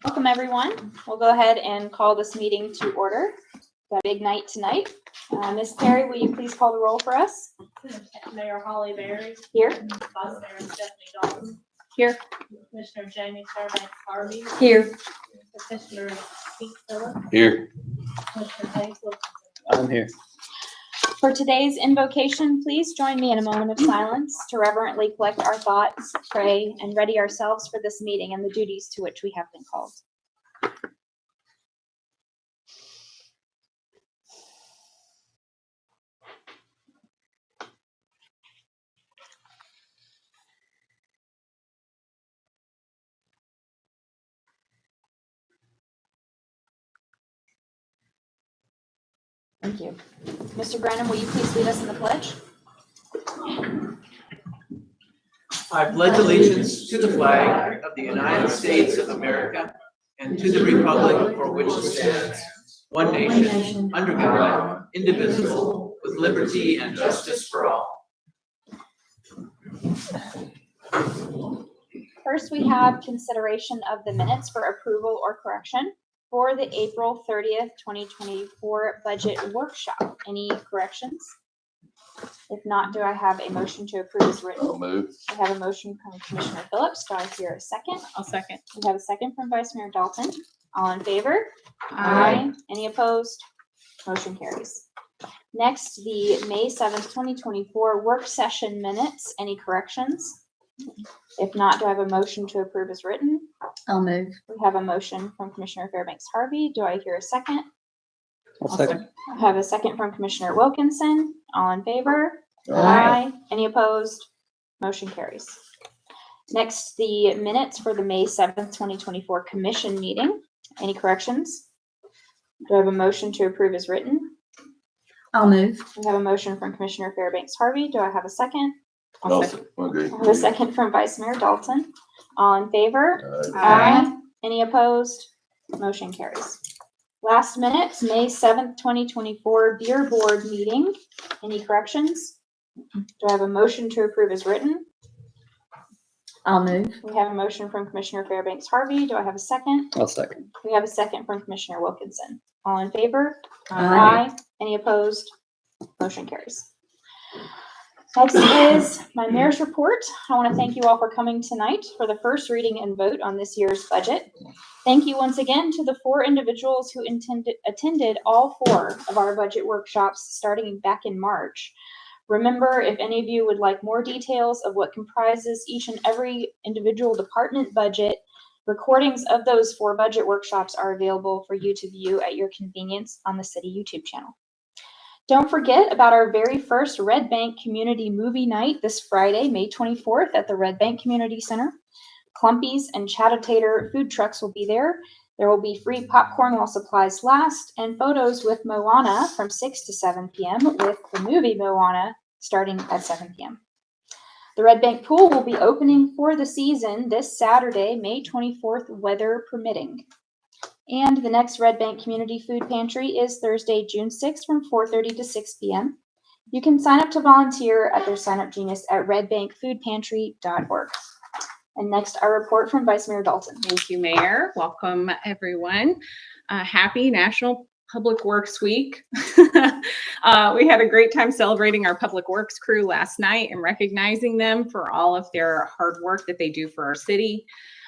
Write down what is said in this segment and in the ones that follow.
Welcome, everyone. We'll go ahead and call this meeting to order. Got a big night tonight. Ms. Terry, will you please call the roll for us? Mayor Holly Berry. Here. Vice Mayor Stephanie Dalton. Here. Commissioner Jamie Fairbanks Harvey. Here. Petitioner Pete Phillips. Here. Commissioner James Wilkinson. I'm here. For today's invocation, please join me in a moment of silence to reverently collect our thoughts, pray, and ready ourselves for this meeting and the duties to which we have been called. Thank you. Mr. Brennan, will you please lead us in the pledge? I pledge allegiance to the flag of the United States of America and to the republic for which it stands, one nation, under God, indivisible, with liberty and justice for all. First, we have consideration of the minutes for approval or correction for the April 30th, 2024 budget workshop. Any corrections? If not, do I have a motion to approve as written? I'll move. I have a motion from Commissioner Phillips. Do I hear a second? I'll second. We have a second from Vice Mayor Dalton. All in favor? Aye. Any opposed? Motion carries. Next, the May 7th, 2024 work session minutes. Any corrections? If not, do I have a motion to approve as written? I'll move. We have a motion from Commissioner Fairbanks Harvey. Do I hear a second? I'll second. I have a second from Commissioner Wilkinson. All in favor? Aye. Any opposed? Motion carries. Next, the minutes for the May 7th, 2024 commission meeting. Any corrections? Do I have a motion to approve as written? I'll move. We have a motion from Commissioner Fairbanks Harvey. Do I have a second? Also, agree. I have a second from Vice Mayor Dalton. All in favor? Aye. Any opposed? Motion carries. Last minutes, May 7th, 2024 beer board meeting. Any corrections? Do I have a motion to approve as written? I'll move. We have a motion from Commissioner Fairbanks Harvey. Do I have a second? I'll second. We have a second from Commissioner Wilkinson. All in favor? Aye. Any opposed? Motion carries. Next is my mayor's report. I want to thank you all for coming tonight for the first reading and vote on this year's budget. Thank you once again to the 4 individuals who attended all 4 of our budget workshops starting back in March. Remember, if any of you would like more details of what comprises each and every individual department budget, recordings of those 4 budget workshops are available for you to view at your convenience on the city YouTube channel. Don't forget about our very first Red Bank Community Movie Night this Friday, May 24th at the Red Bank Community Center. Clumpies and Chatter-Tater food trucks will be there. There will be free popcorn while supplies last and photos with Moana from 6 to 7 p.m. with the movie Moana starting at 7 p.m. The Red Bank Pool will be opening for the season this Saturday, May 24th, weather permitting. And the next Red Bank Community Food Pantry is Thursday, June 6th from 4:30 to 6 p.m. You can sign up to volunteer at their sign-up genius at redbankfoodpantry.org. And next, our report from Vice Mayor Dalton. Thank you, Mayor. Welcome, everyone. Happy National Public Works Week. We had a great time celebrating our Public Works crew last night and recognizing them for all of their hard work that they do for our city.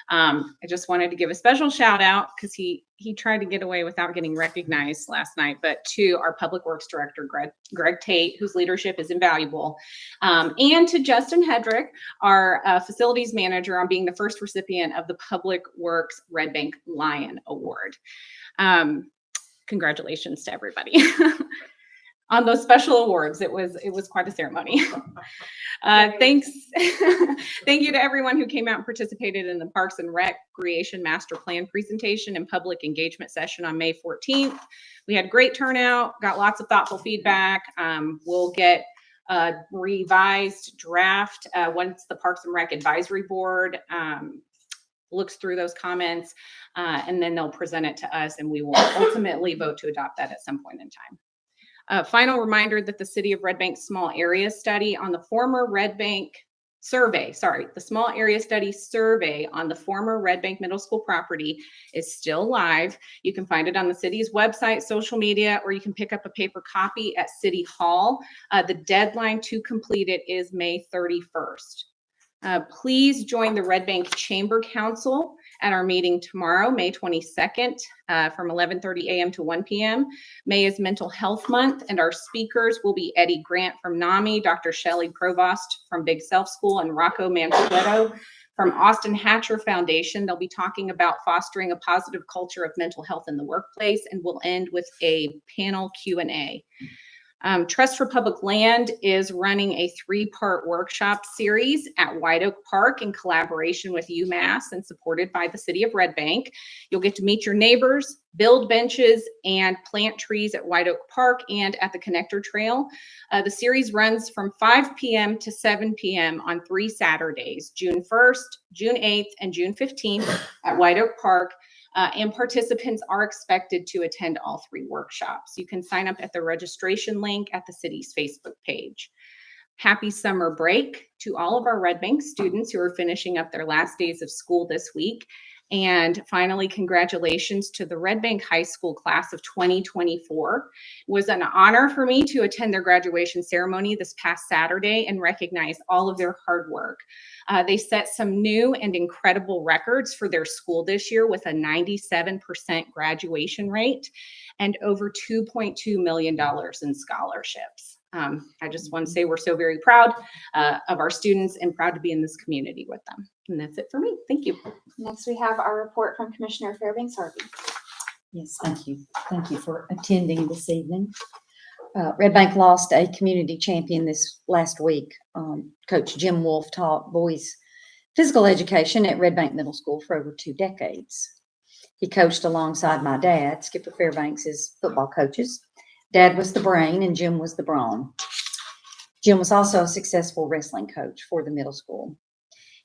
I just wanted to give a special shout out because he tried to get away without getting recognized last night, but to our Public Works Director, Greg Tate, whose leadership is invaluable, and to Justin Hedrick, our Facilities Manager, on being the first recipient of the Public Works Red Bank Lion Award. Congratulations to everybody. On those special awards, it was quite a ceremony. Thanks. Thank you to everyone who came out and participated in the Parks and Recreation Master Plan presentation and public engagement session on May 14th. We had great turnout, got lots of thoughtful feedback. We'll get a revised draft once the Parks and Rec Advisory Board looks through those comments, and then they'll present it to us, and we will ultimately vote to adopt that at some point in time. Final reminder that the City of Red Bank's small area study on the former Red Bank the small area study survey on the former Red Bank Middle School property is still live. You can find it on the city's website, social media, or you can pick up a paper copy at City Hall. The deadline to complete it is May 31st. Please join the Red Bank Chamber Council at our meeting tomorrow, May 22nd, from 11:30 a.m. to 1 p.m. May is Mental Health Month, and our speakers will be Eddie Grant from NAMI, Dr. Shelley Provost from Big Self School, and Rocco Mansueto from Austin Hatcher Foundation. They'll be talking about fostering a positive culture of mental health in the workplace, and we'll end with a panel Q&A. Trust for Public Land is running a 3-part workshop series at White Oak Park in collaboration with UMass and supported by the City of Red Bank. You'll get to meet your neighbors, build benches, and plant trees at White Oak Park and at the Connector Trail. The series runs from 5 p.m. to 7 p.m. on 3 Saturdays, June 1st, June 8th, and June 15th at White Oak Park. And participants are expected to attend all 3 workshops. You can sign up at the registration link at the city's Facebook page. Happy summer break to all of our Red Bank students who are finishing up their last days of school this week. And finally, congratulations to the Red Bank High School class of 2024. It was an honor for me to attend their graduation ceremony this past Saturday and recognize all of their hard work. They set some new and incredible records for their school this year with a 97% graduation rate and over $2.2 million in scholarships. I just want to say we're so very proud of our students and proud to be in this community with them. And that's it for me. Thank you. Next, we have our report from Commissioner Fairbanks Harvey. Yes, thank you. Thank you for attending this evening. Red Bank lost a community champion this last week. Coach Jim Wolf taught boys physical education at Red Bank Middle School for over 2 decades. He coached alongside my dad, Skipper Fairbanks, as football coaches. Dad was the brain and Jim was the brawn. Jim was also a successful wrestling coach for the middle school.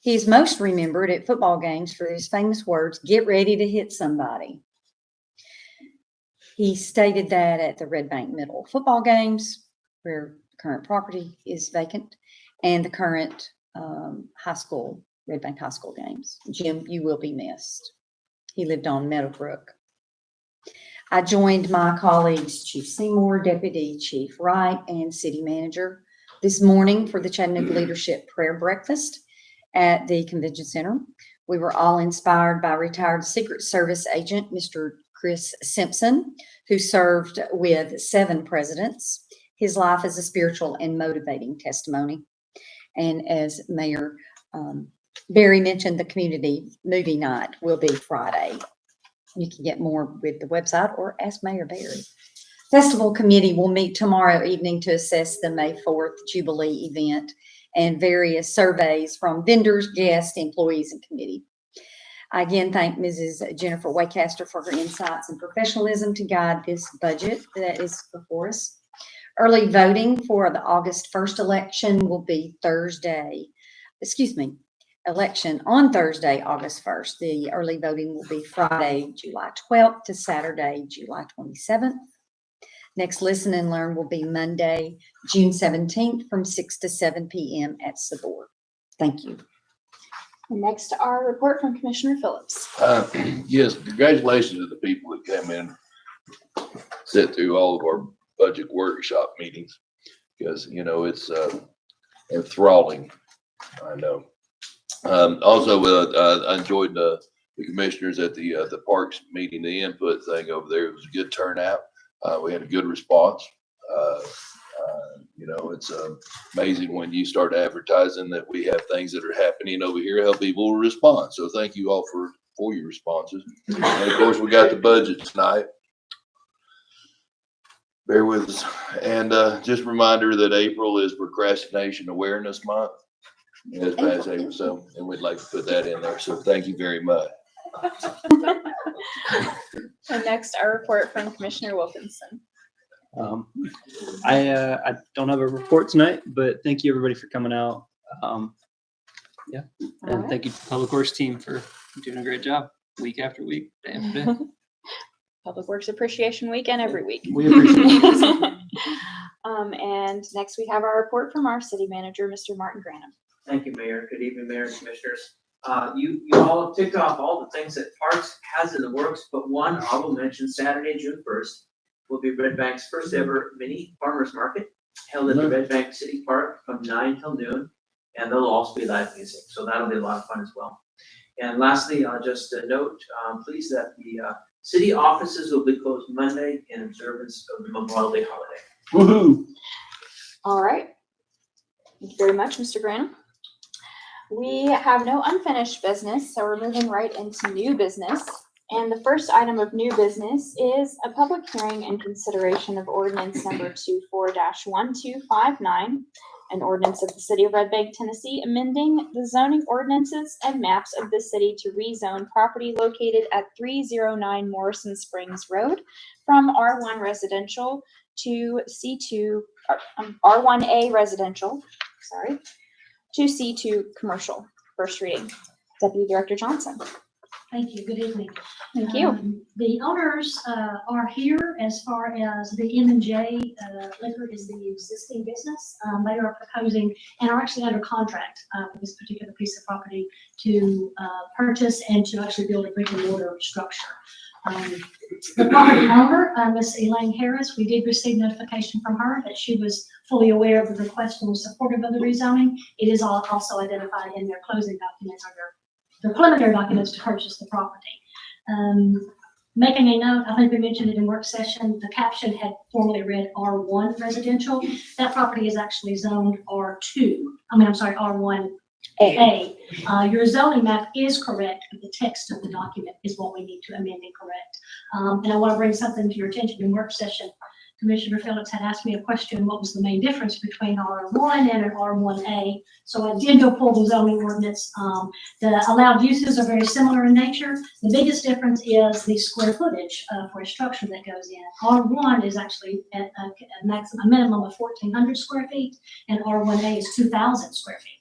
He is most remembered at football games for his famous words, "Get ready to hit somebody." He stated that at the Red Bank Middle football games, where the current property is vacant, and the current high school, Red Bank High School games. Jim, you will be missed. He lived on Meadowbrook. I joined my colleagues, Chief Seymour, Deputy Chief Wright, and City Manager this morning for the Chattanooga Leadership Prayer Breakfast at the Convention Center. We were all inspired by retired Secret Service agent, Mr. Chris Simpson, who served with 7 presidents. His life is a spiritual and motivating testimony. And as Mayor Barry mentioned, the community movie night will be Friday. You can get more with the website or ask Mayor Barry. Festival committee will meet tomorrow evening to assess the May 4th Jubilee event and various surveys from vendors, guests, employees, and committee. I again thank Mrs. Jennifer Waycaster for her insights and professionalism to guide this budget that is before us. Early voting for the August 1st election will be election on Thursday, August 1st. The early voting will be Friday, July 12th to Saturday, July 27th. Next Listen and Learn will be Monday, June 17th from 6 to 7 p.m. at Sabor. Thank you. And next, our report from Commissioner Phillips. Yes, congratulations to the people that came in, sit through all of our budget workshop meetings, because, you know, it's enthralling, I know. Also, I enjoyed the commissioners at the parks meeting, the input thing over there. It was a good turnout. We had a good response. You know, it's amazing when you start advertising that we have things that are happening over here, how people will respond. So thank you all for your responses. And of course, we got the budget tonight. Bear with us. And just a reminder that April is Procrastination Awareness Month. As Pat said, so, and we'd like to put that in there. So thank you very much. And next, our report from Commissioner Wilkinson. I don't have a report tonight, but thank you everybody for coming out. Yeah, and thank you to the Public Works team for doing a great job week after week, day after day. Public Works Appreciation Week and every week. We appreciate it. And next we have our report from our city manager, Mr. Martin Granum. Thank you, Mayor. Good evening, Mayor and Commissioners. You all have ticked off all the things that Parks has in the works, but one honorable mention, Saturday, June 1st, will be Red Bank's first ever mini farmers market held at the Red Bank City Park from 9 till noon, and there'll also be live music, so that'll be a lot of fun as well. And lastly, I'll just note, please, that the city offices will be closed Monday in observance of the Memorial Day holiday. Woohoo! All right. Thank you very much, Mr. Granum. We have no unfinished business, so we're moving right into new business. And the first item of new business is a public hearing and consideration of ordinance number 24-1259, an ordinance of the city of Red Bank, Tennessee, amending the zoning ordinances and maps of the city to rezone property located at 309 Morrison Springs Road from R1 residential to C2, R1A residential, to C2 commercial. First reading. Deputy Director Johnson. Thank you. Good evening. Thank you. The owners are here as far as the M&J Liquor is the existing business. They are proposing and are actually under contract for this particular piece of property to purchase and to actually build a brick and mortar structure. The property owner, Ms. Elaine Harris, we did receive notification from her that she was fully aware of the request and was supportive of the rezoning. It is also identified in their closing documents or their preliminary documents to purchase the property. Making a note, I think we mentioned it in work session, the caption had formerly read R1 residential. That property is actually zoned R1A. Your zoning map is correct, but the text of the document is what we need to amend and correct. And I want to bring something to your attention in work session. Commissioner Phillips had asked me a question, what was the main difference between R1 and an R1A? So I did go pull the zoning ordinance. The allowed uses are very similar in nature. The biggest difference is the square footage for a structure that goes in. R1 is actually at a minimum of 1,400 square feet, and R1A is 2,000 square feet.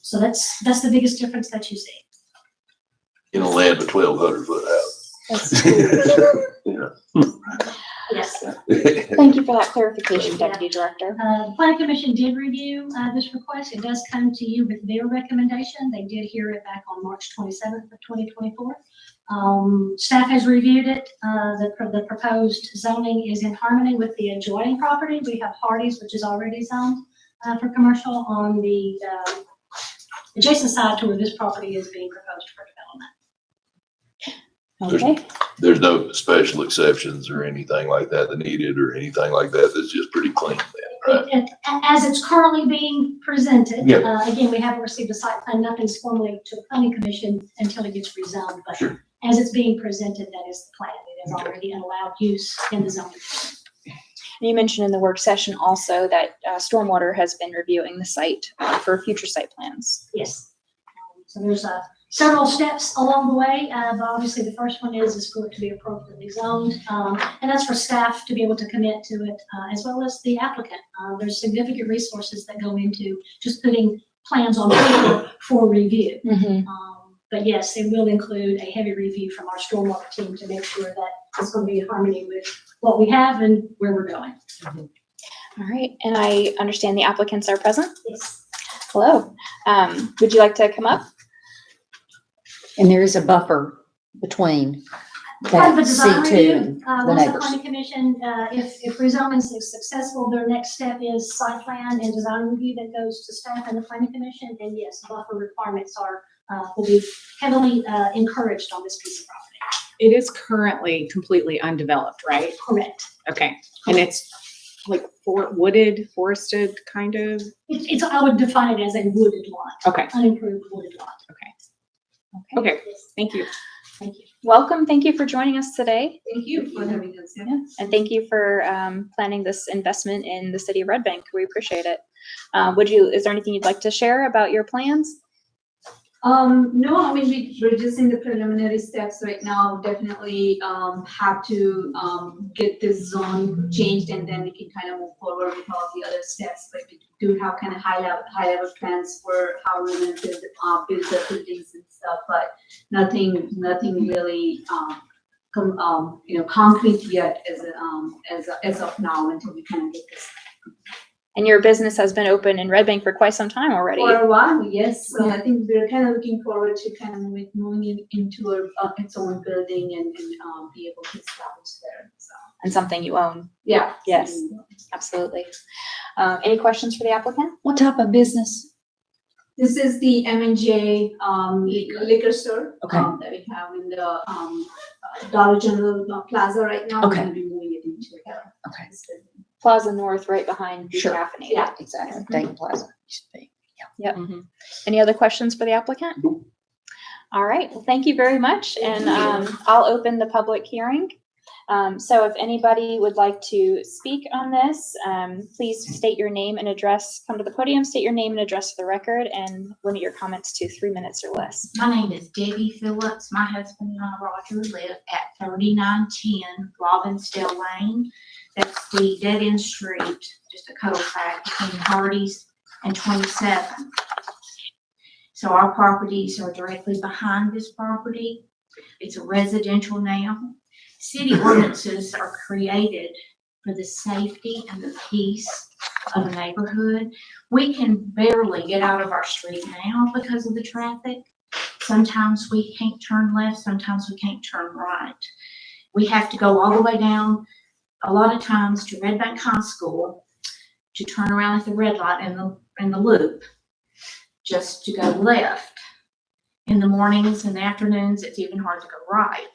So that's the biggest difference that you see. In a land of 1,200 foot house. That's true. Yes. Thank you for that clarification, Deputy Director. The Planning Commission did review this request. It does come to you with their recommendation. They did hear it back on March 27th of 2024. Staff has reviewed it. The proposed zoning is in harmony with the adjoining property. We have Hardee's, which is already zoned for commercial on the adjacent side to where this property is being proposed for development. Okay. There's no special exceptions or anything like that needed or anything like that. That's just pretty clean then, right? As it's currently being presented, Yeah. again, we haven't received a site plan, nothing's formally to the Planning Commission until it gets rezoned, but Sure. as it's being presented, that is the plan. It is already an allowed use in the zoning. And you mentioned in the work session also that Stormwater has been reviewing the site for future site plans. Yes. So there's several steps along the way, but obviously the first one is for it to be appropriately zoned. And that's for staff to be able to commit to it, as well as the applicant. There's significant resources that go into just putting plans on paper for review. But yes, it will include a heavy review from our stormwater team to make sure that it's going to be in harmony with what we have and where we're going. All right, and I understand the applicants are present. Yes. Hello. Would you like to come up? And there is a buffer between Part of the that design C2 review, and the once the neighbors. planning commission, if rezoning is successful, their next step is site plan and design review that goes to staff and the planning commission. And yes, buffer requirements will be heavily encouraged on this piece of property. It is currently completely undeveloped, right? Correct. Okay. And it's like wooded, forested kind of? It's, I would define it as a wooded lot, Okay. unimproved wooded lot. Okay. Thank you. Thank you. Welcome. Thank you for joining us today. Thank you for having us. Yeah, and thank you for planning this investment in the city of Red Bank. We appreciate it. Is there anything you'd like to share about your plans? No, I mean, we're just in the preliminary steps right now. Definitely have to get this zone changed, and then we can kind of move forward with all the other steps. But we do have kind of high level plans for how we're going to build the buildings and stuff, but nothing really concrete yet as of now until we kind of get this And your business has been open in Red Bank for quite some time already. For a while, yes. So I think we're kind of looking forward to kind of moving into its own building and be able to establish there. So And something you own. yeah. Yes. Absolutely. Any questions for the applicant? What type of business? This is the M&J liquor store. Okay. That we have in the Dollar General Plaza right now. Okay. We're gonna be moving it into Okay. this building. Plaza North, right behind the Sure. caffeinated. Yeah. Exactly. Dayton Plaza used to be. Any other questions for the applicant? Nope. All right, well, thank you very much, and I'll open the public hearing. So if anybody would like to speak on this, please state your name and address, come to the podium, state your name and address for the record, and limit your comments to 3 minutes or less. My name is Debbie Phillips. My husband and I, Roger, live at 3910 Robbinsdale Lane. That's the dead end street, just a cul-de-sac between Hardee's and 27. So our properties are directly behind this property. It's a residential now. City ordinances are created for the safety and the peace of a neighborhood. We can barely get out of our street now because of the traffic. Sometimes we can't turn left, sometimes we can't turn right. We have to go all the way down, a lot of times, to Red Bank High School to turn around at the red light in the loop, just to go left. In the mornings and afternoons, it's even hard to go right.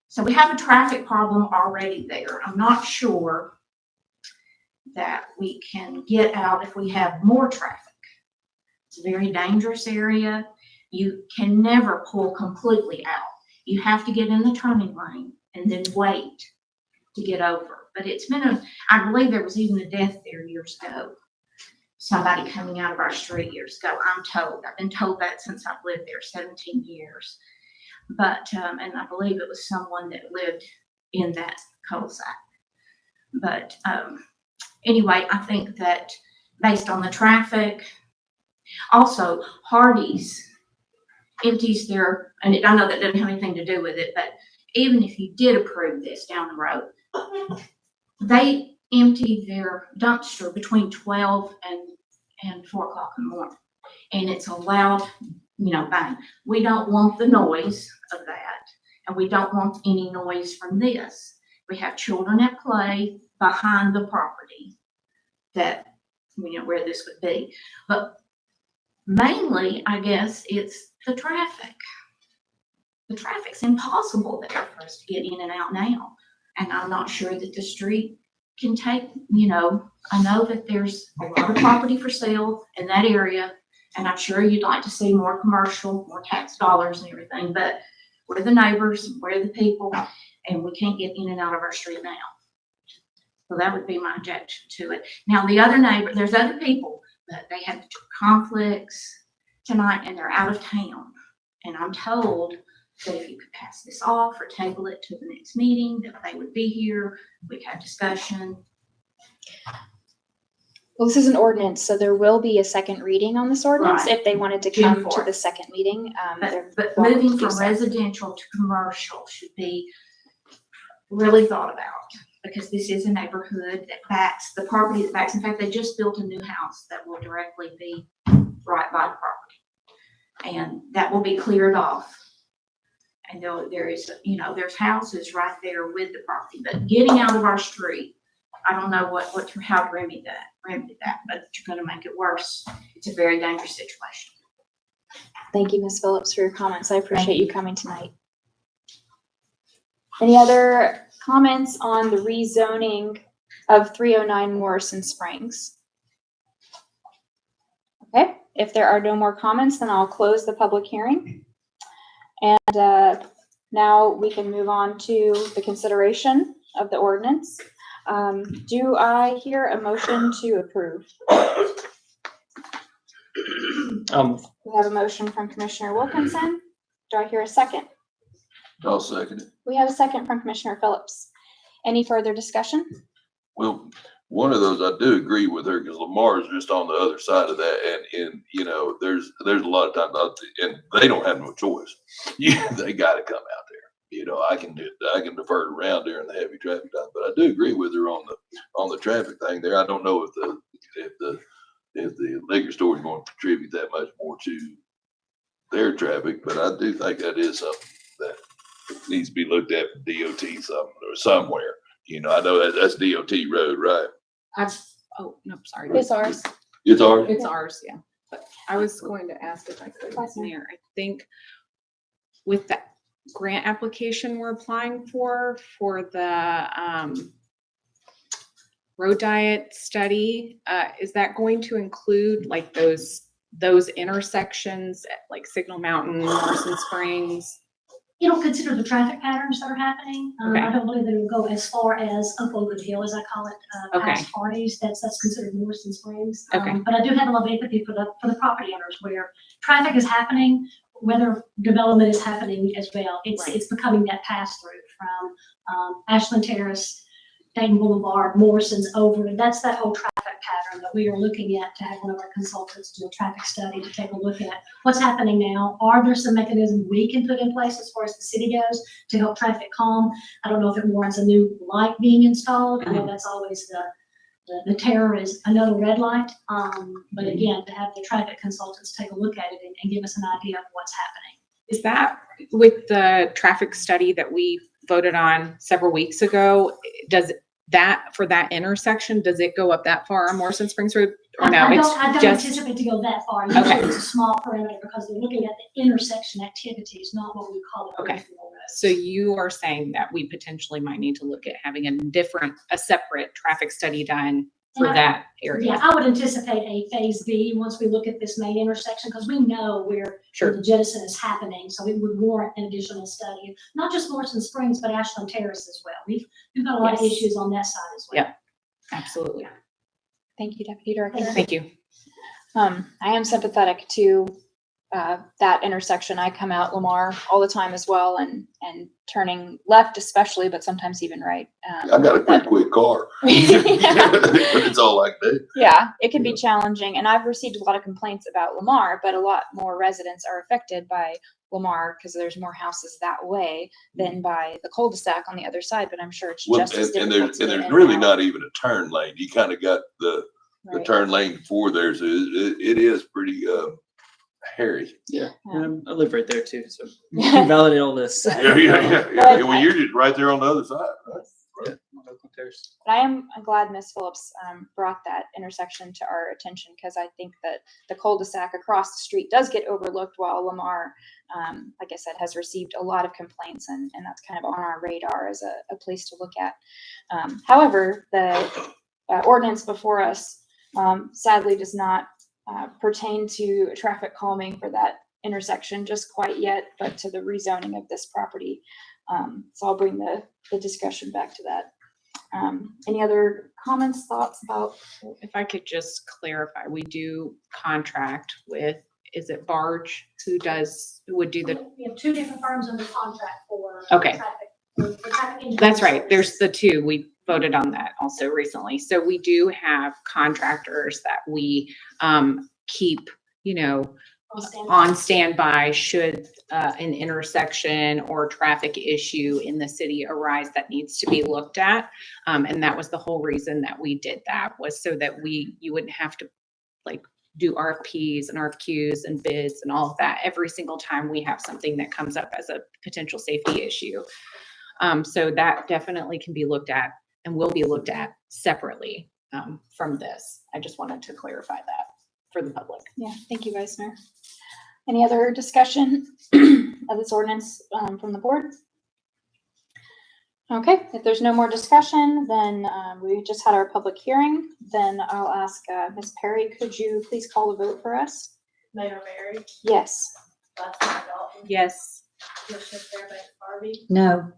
So we have a traffic problem already there. I'm not sure that we can get out if we have more traffic. It's a very dangerous area. You can never pull completely out. You have to get in the turning lane and then wait to get over. But it's been I believe there was even a death there years ago. Somebody coming out of our street years ago, I'm told. I've been told that since I've lived there 17 years. But, and I believe it was someone that lived in that cul-de-sac. But anyway, I think that based on the traffic, also Hardee's empties their, and I know that doesn't have anything to do with it, but even if you did approve this down the road, they empty their dumpster between 12 and 4 o'clock in the morning. And it's a loud, bang. We don't want the noise of that, and we don't want any noise from this. We have children at play behind the property that, where this would be. But mainly, I guess, it's the traffic. The traffic's impossible there for us to get in and out now. And I'm not sure that the street can take, I know that there's a lot of property for sale in that area. And I'm sure you'd like to see more commercial, more tax dollars and everything, but we're the neighbors, we're the people, and we can't get in and out of our street now. So that would be my objection to it. Now, there's other people, but they have conflicts tonight and they're out of town. And I'm told that if you could pass this off or table it to the next meeting, that they would be here, we'd have discussion. Well, this is an ordinance, so there will be a second reading on this ordinance Right. if they wanted to June come to 4th. the second meeting. They're But welcome moving to do from so. residential to commercial should be really thought about, because this is a neighborhood that backs, the property that backs. In fact, they just built a new house that will directly be right by the property. And that will be cleared off. And there's houses right there with the property, but getting out of our street, I don't know how to remedy that, but you're gonna make it worse. It's a very dangerous situation. Thank you, Ms. Phillips, for your comments. I appreciate you coming tonight. Any other comments on the rezoning of 309 Morrison Springs? Okay, if there are no more comments, then I'll close the public hearing. And now we can move on to the consideration of the ordinance. Do I hear a motion to approve? We have a motion from Commissioner Wilkinson. Do I hear a second? I'll second it. We have a second from Commissioner Phillips. Any further discussion? Well, one of those, I do agree with her, because Lamar's just on the other side of that, and there's a lot of times, and they don't have no choice. They gotta come out there. I can defer around during the heavy traffic time, but I do agree with her on the traffic thing there. I don't know if the if the liquor store is going to contribute that much more to their traffic, but I do think that is something that needs to be looked at from DOT somewhere. You know, I know that's DOT road, right? Oh, no, sorry. It's ours. It's ours. It's ours, yeah. But I was going to ask if I could, Mayor, I think with that grant application we're applying for the road diet study, is that going to include like those intersections at like Signal Mountain, Morrison Springs? It'll consider the traffic patterns that are happening. Okay. I don't believe that it'll go as far as up over the hill, as I call it, past Okay. parties. That's considered Morrison Springs. Okay. But I do have a lot of empathy for the property owners where traffic is happening, whether development is happening as well. Right. It's becoming that pass through from Ashland Terrace, Dayton Boulevard, Morrison's over. And that's that whole traffic pattern that we are looking at to have one of our consultants do a traffic study to take a look at what's happening now. Are there some mechanisms we can put in place as far as the city goes to help traffic calm? I don't know if it warrants a new light being installed. I know that's always the terror is another red light. But again, to have the traffic consultants take a look at it and give us an idea of what's happening. Is that with the traffic study that we voted on several weeks ago? Does that, for that intersection, does it go up that far on Morrison Springs Road? Or no, I it's don't just, anticipate to go that far. Okay. Usually it's a small perimeter because they're looking at the intersection activities, not what we call the Okay. peripheral roads. so you are saying that we potentially might need to look at having a separate traffic study done for And that area? Yeah, I would anticipate a phase B once we look at this main intersection, because we know where Sure. the jettison is happening, so it would warrant an additional study. Not just Morrison Springs, but Ashland Terrace as well. We've got a lot of Yes. issues on that side as well. Yep. Absolutely. Thank you, Deputy Director. Thank you. I am sympathetic to that intersection. I come out Lamar all the time as well, and turning left especially, but sometimes even right. I got a pretty quick car. But it's all like that. Yeah, it can be challenging, and I've received a lot of complaints about Lamar, but a lot more residents are affected by Lamar because there's more houses that way than by the cul-de-sac on the other side. But I'm sure it's Well, just as and difficult to there's get in really and not even a turn lane. You kind of got the out. turn lane before there, so it is pretty hairy. Yeah, Yeah. I live right there too, so you can validate all this. Yeah. Well, you're just right there on the other side, right? Yeah, on Oakland Terrace. But I'm glad Ms. Phillips brought that intersection to our attention, because I think that the cul-de-sac across the street does get overlooked, while Lamar, like I said, has received a lot of complaints, and that's kind of on our radar as a place to look at. However, the ordinance before us sadly does not pertain to traffic calming for that intersection just quite yet, but to the rezoning of this property. So I'll bring the discussion back to that. Any other comments, thoughts about? If I could just clarify, we do contract with, is it Barge who would do the, We have two different firms under contract for Okay. traffic. for traffic engineering that's right, there's services. the two, we voted on that also recently. So we do have contractors that we keep, On standby. on standby should an intersection or traffic issue in the city arise that needs to be looked at. And that was the whole reason that we did that, was so that you wouldn't have to do RFPs and RFQs and bids and all of that every single time we have something that comes up as a potential safety issue. So that definitely can be looked at and will be looked at separately from this. I just wanted to clarify that for the public. Yeah, thank you, Vice Mayor. Any other discussion of this ordinance from the board? Okay, if there's no more discussion, then we just had our public hearing. Then I'll ask Ms. Perry, could you please call the vote for us? Mayor Mary, Yes. Vice Mayor Dalton, Yes. Commissioner Fairbanks Harvey, No,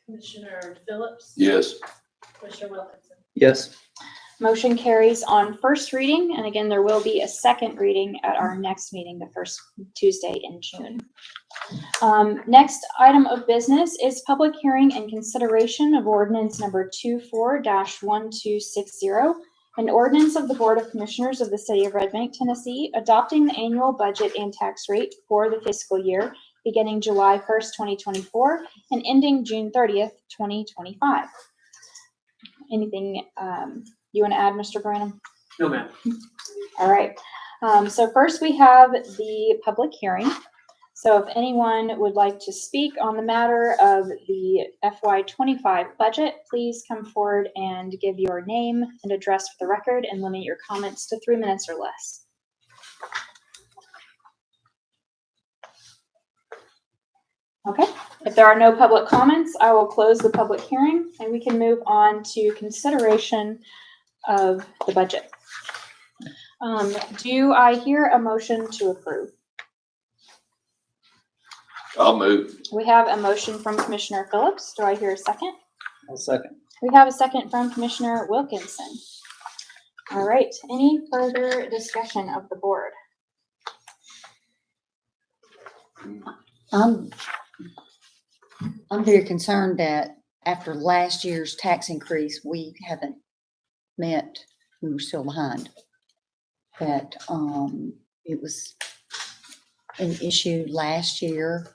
Commissioner Phillips, Yes. Commissioner Wilkinson. Yes. Motion carries on first reading, and again, there will be a second reading at our next meeting, the first Tuesday in June. Next item of business is public hearing and consideration of ordinance number 24-1260, an ordinance of the Board of Commissioners of the City of Red Bank, Tennessee, adopting the annual budget and tax rate for the fiscal year beginning July 1st, 2024, and ending June 30th, 2025. Anything you you want to add, Mr. Branham? No, ma'am. All right. So first we have the public hearing. So if anyone would like to speak on the matter of the FY25 budget, please come forward and give your name and address for the record and limit your comments to 3 minutes or less. Okay, if there are no public comments, I will close the public hearing and we can move on to consideration of the budget. Do I hear a motion to approve? I'll move. We have a motion from Commissioner Phillips. Do I hear a second? I'll second. We have a second from Commissioner Wilkinson. All right, any further discussion of the board? I'm very concerned that after last year's tax increase, we haven't met, we were still behind. That, it was an issue last year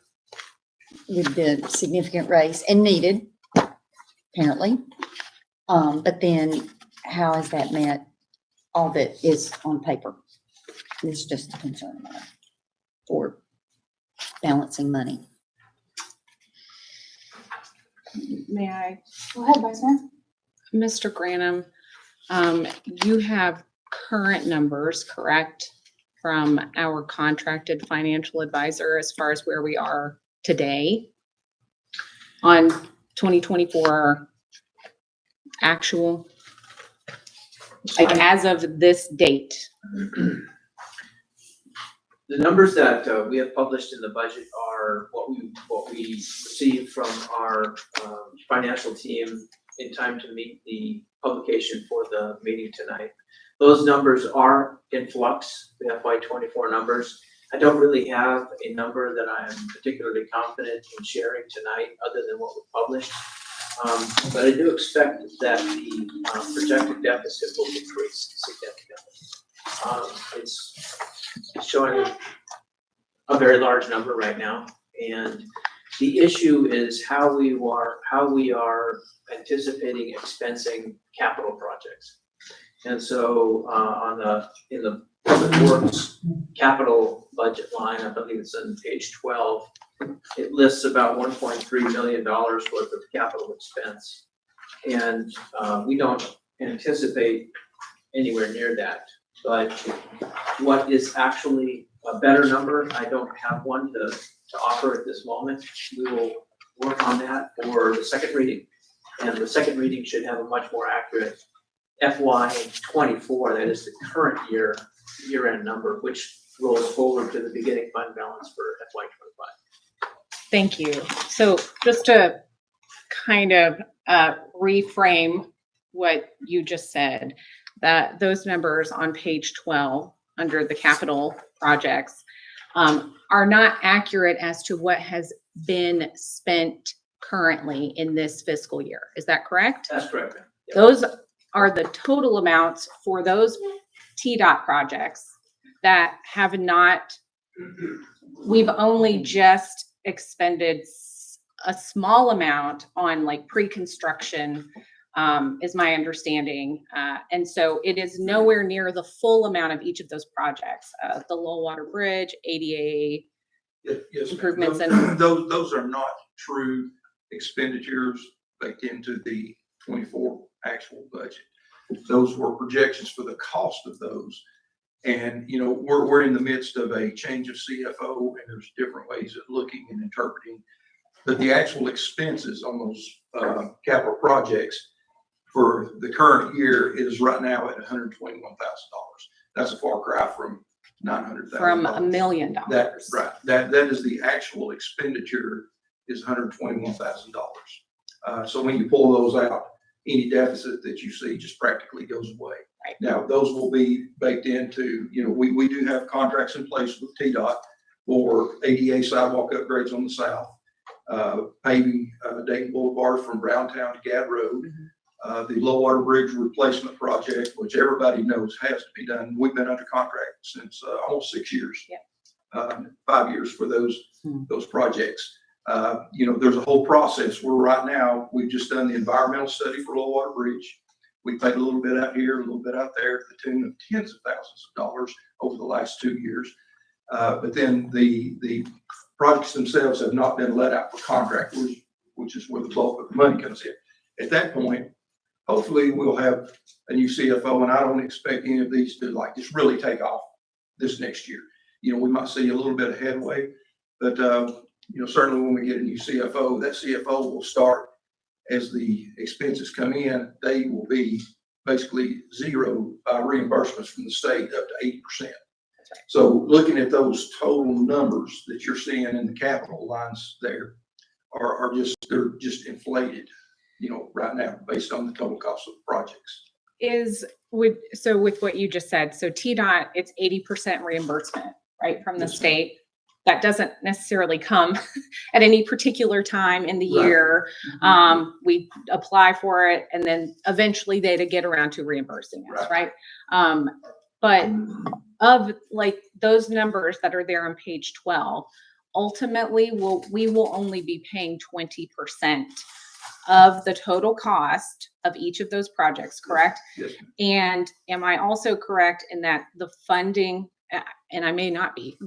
with the significant raise and needed, apparently. But then how has that met all that is on paper? It's just a concern of mine for balancing money. May I? Go ahead, Vice Mayor. Mr. Granum, you have current numbers, correct, from our contracted financial advisor as far as where we are today on 2024 actual, like as of this date? The numbers that we have published in the budget are what we received from our financial team in time to meet the publication for the meeting tonight. Those numbers are in flux, the FY24 numbers. I don't really have a number that I'm particularly confident in sharing tonight other than what we published. But I do expect that the projected deficit will decrease significantly. It's showing a very large number right now, and the issue is how we are anticipating expensing capital projects. And so in the Public Works capital budget line, I believe it's on page 12, it lists about $1.3 million worth of capital expense. And we don't anticipate anywhere near that. But what is actually a better number, I don't have one to offer at this moment. We will work on that for the second reading. And the second reading should have a much more accurate FY24, that is the current year-end number, which rolls forward to the beginning fund balance for FY25. Thank you. So just to kind of reframe what you just said, that those numbers on page 12 under the capital projects are not accurate as to what has been spent currently in this fiscal year. Is that correct? That's correct. Yep. Those are the total amounts for those TDOT projects that have not, we've only just expended a small amount on like pre-construction, is my understanding. And so it is nowhere near the full amount of each of those projects. The Low Water Bridge, ADA Yes, improvements, those are not true expenditures baked into the 24 actual budget. Those were projections for the cost of those. And, you know, we're in the midst of a change of CFO, and there's different ways of looking and interpreting. But the actual expenses on those capital projects for the current year is right now at $121,000. That's a far cry from $900,000. from $1 million. That's right. That is the actual expenditure is $121,000. So when you pull those out, any deficit that you see just practically goes away. Right. Now, those will be baked into, you know, we do have contracts in place with TDOT for ADA sidewalk upgrades on the south, paving Dayton Boulevard from Browntown to Gad Road, the Low Water Bridge replacement project, which everybody knows has to be done. We've been under contract since almost 6 years. Yeah. 5 years for those projects. You know, there's a whole process where right now we've just done the environmental study for Low Water Bridge. We paid a little bit out here, a little bit out there, to the tune of tens of thousands of dollars over the last 2 years. But then the projects themselves have not been let out for contractors, which is where the bulk of the money comes in. At that point, hopefully we'll have a new CFO, and I don't expect any of these to like just really take off this next year. You know, we might see a little bit of headway, but you know, certainly when we get a new CFO, that CFO will start as the expenses come in, they will be basically zero reimbursements from the state up to 80%. So looking at those total numbers that you're seeing in the capital lines there they're just inflated, you know, right now based on the total cost of the projects. So with what you just said, so TDOT, it's 80% reimbursement, right, from the Yes, state. That doesn't necessarily come at any particular time in the Right. year. We apply for it and then eventually they get around to reimbursing us, right? But of like those numbers that are there on page 12, ultimately we will only be paying 20% of the total cost of each of those projects, correct? Yes. And am I also correct in that the funding, and I may not be,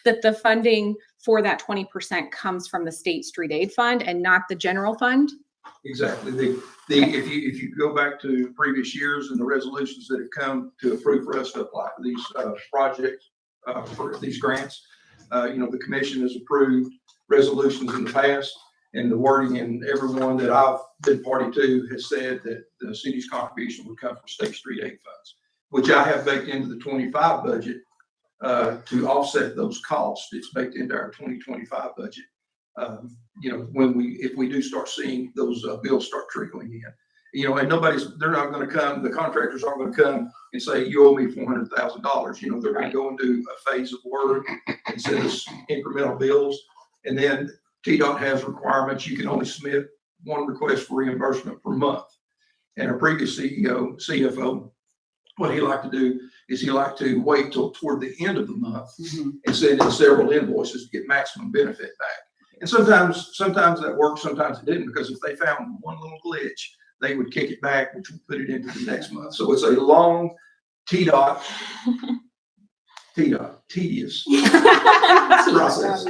that the funding for that 20% comes from the state street aid fund and not the general fund? Exactly. If you go back to previous years and the resolutions that have come to approve for us to apply for these projects, for these grants, you know, the commission has approved resolutions in the past, and the wording in everyone that I've been party to has said that the city's contribution would come from state street aid funds, which I have baked into the 25 budget to offset those costs. It's baked into our 2025 budget. You know, if we do start seeing those bills start trickling in, you know, and they're not going to come, the contractors aren't going to come and say, you owe me $400,000. You know, they're going to go and do a phase of work and send us incremental bills. And then TDOT has requirements. You can only submit one request for reimbursement per month. And our previous CFO, what he liked to do is he liked to wait till toward the end of the month and send in several invoices to get maximum benefit back. And sometimes that worked, sometimes it didn't, because if they found one little glitch, they would kick it back, which would put it into the next month. So it's a long tedious process.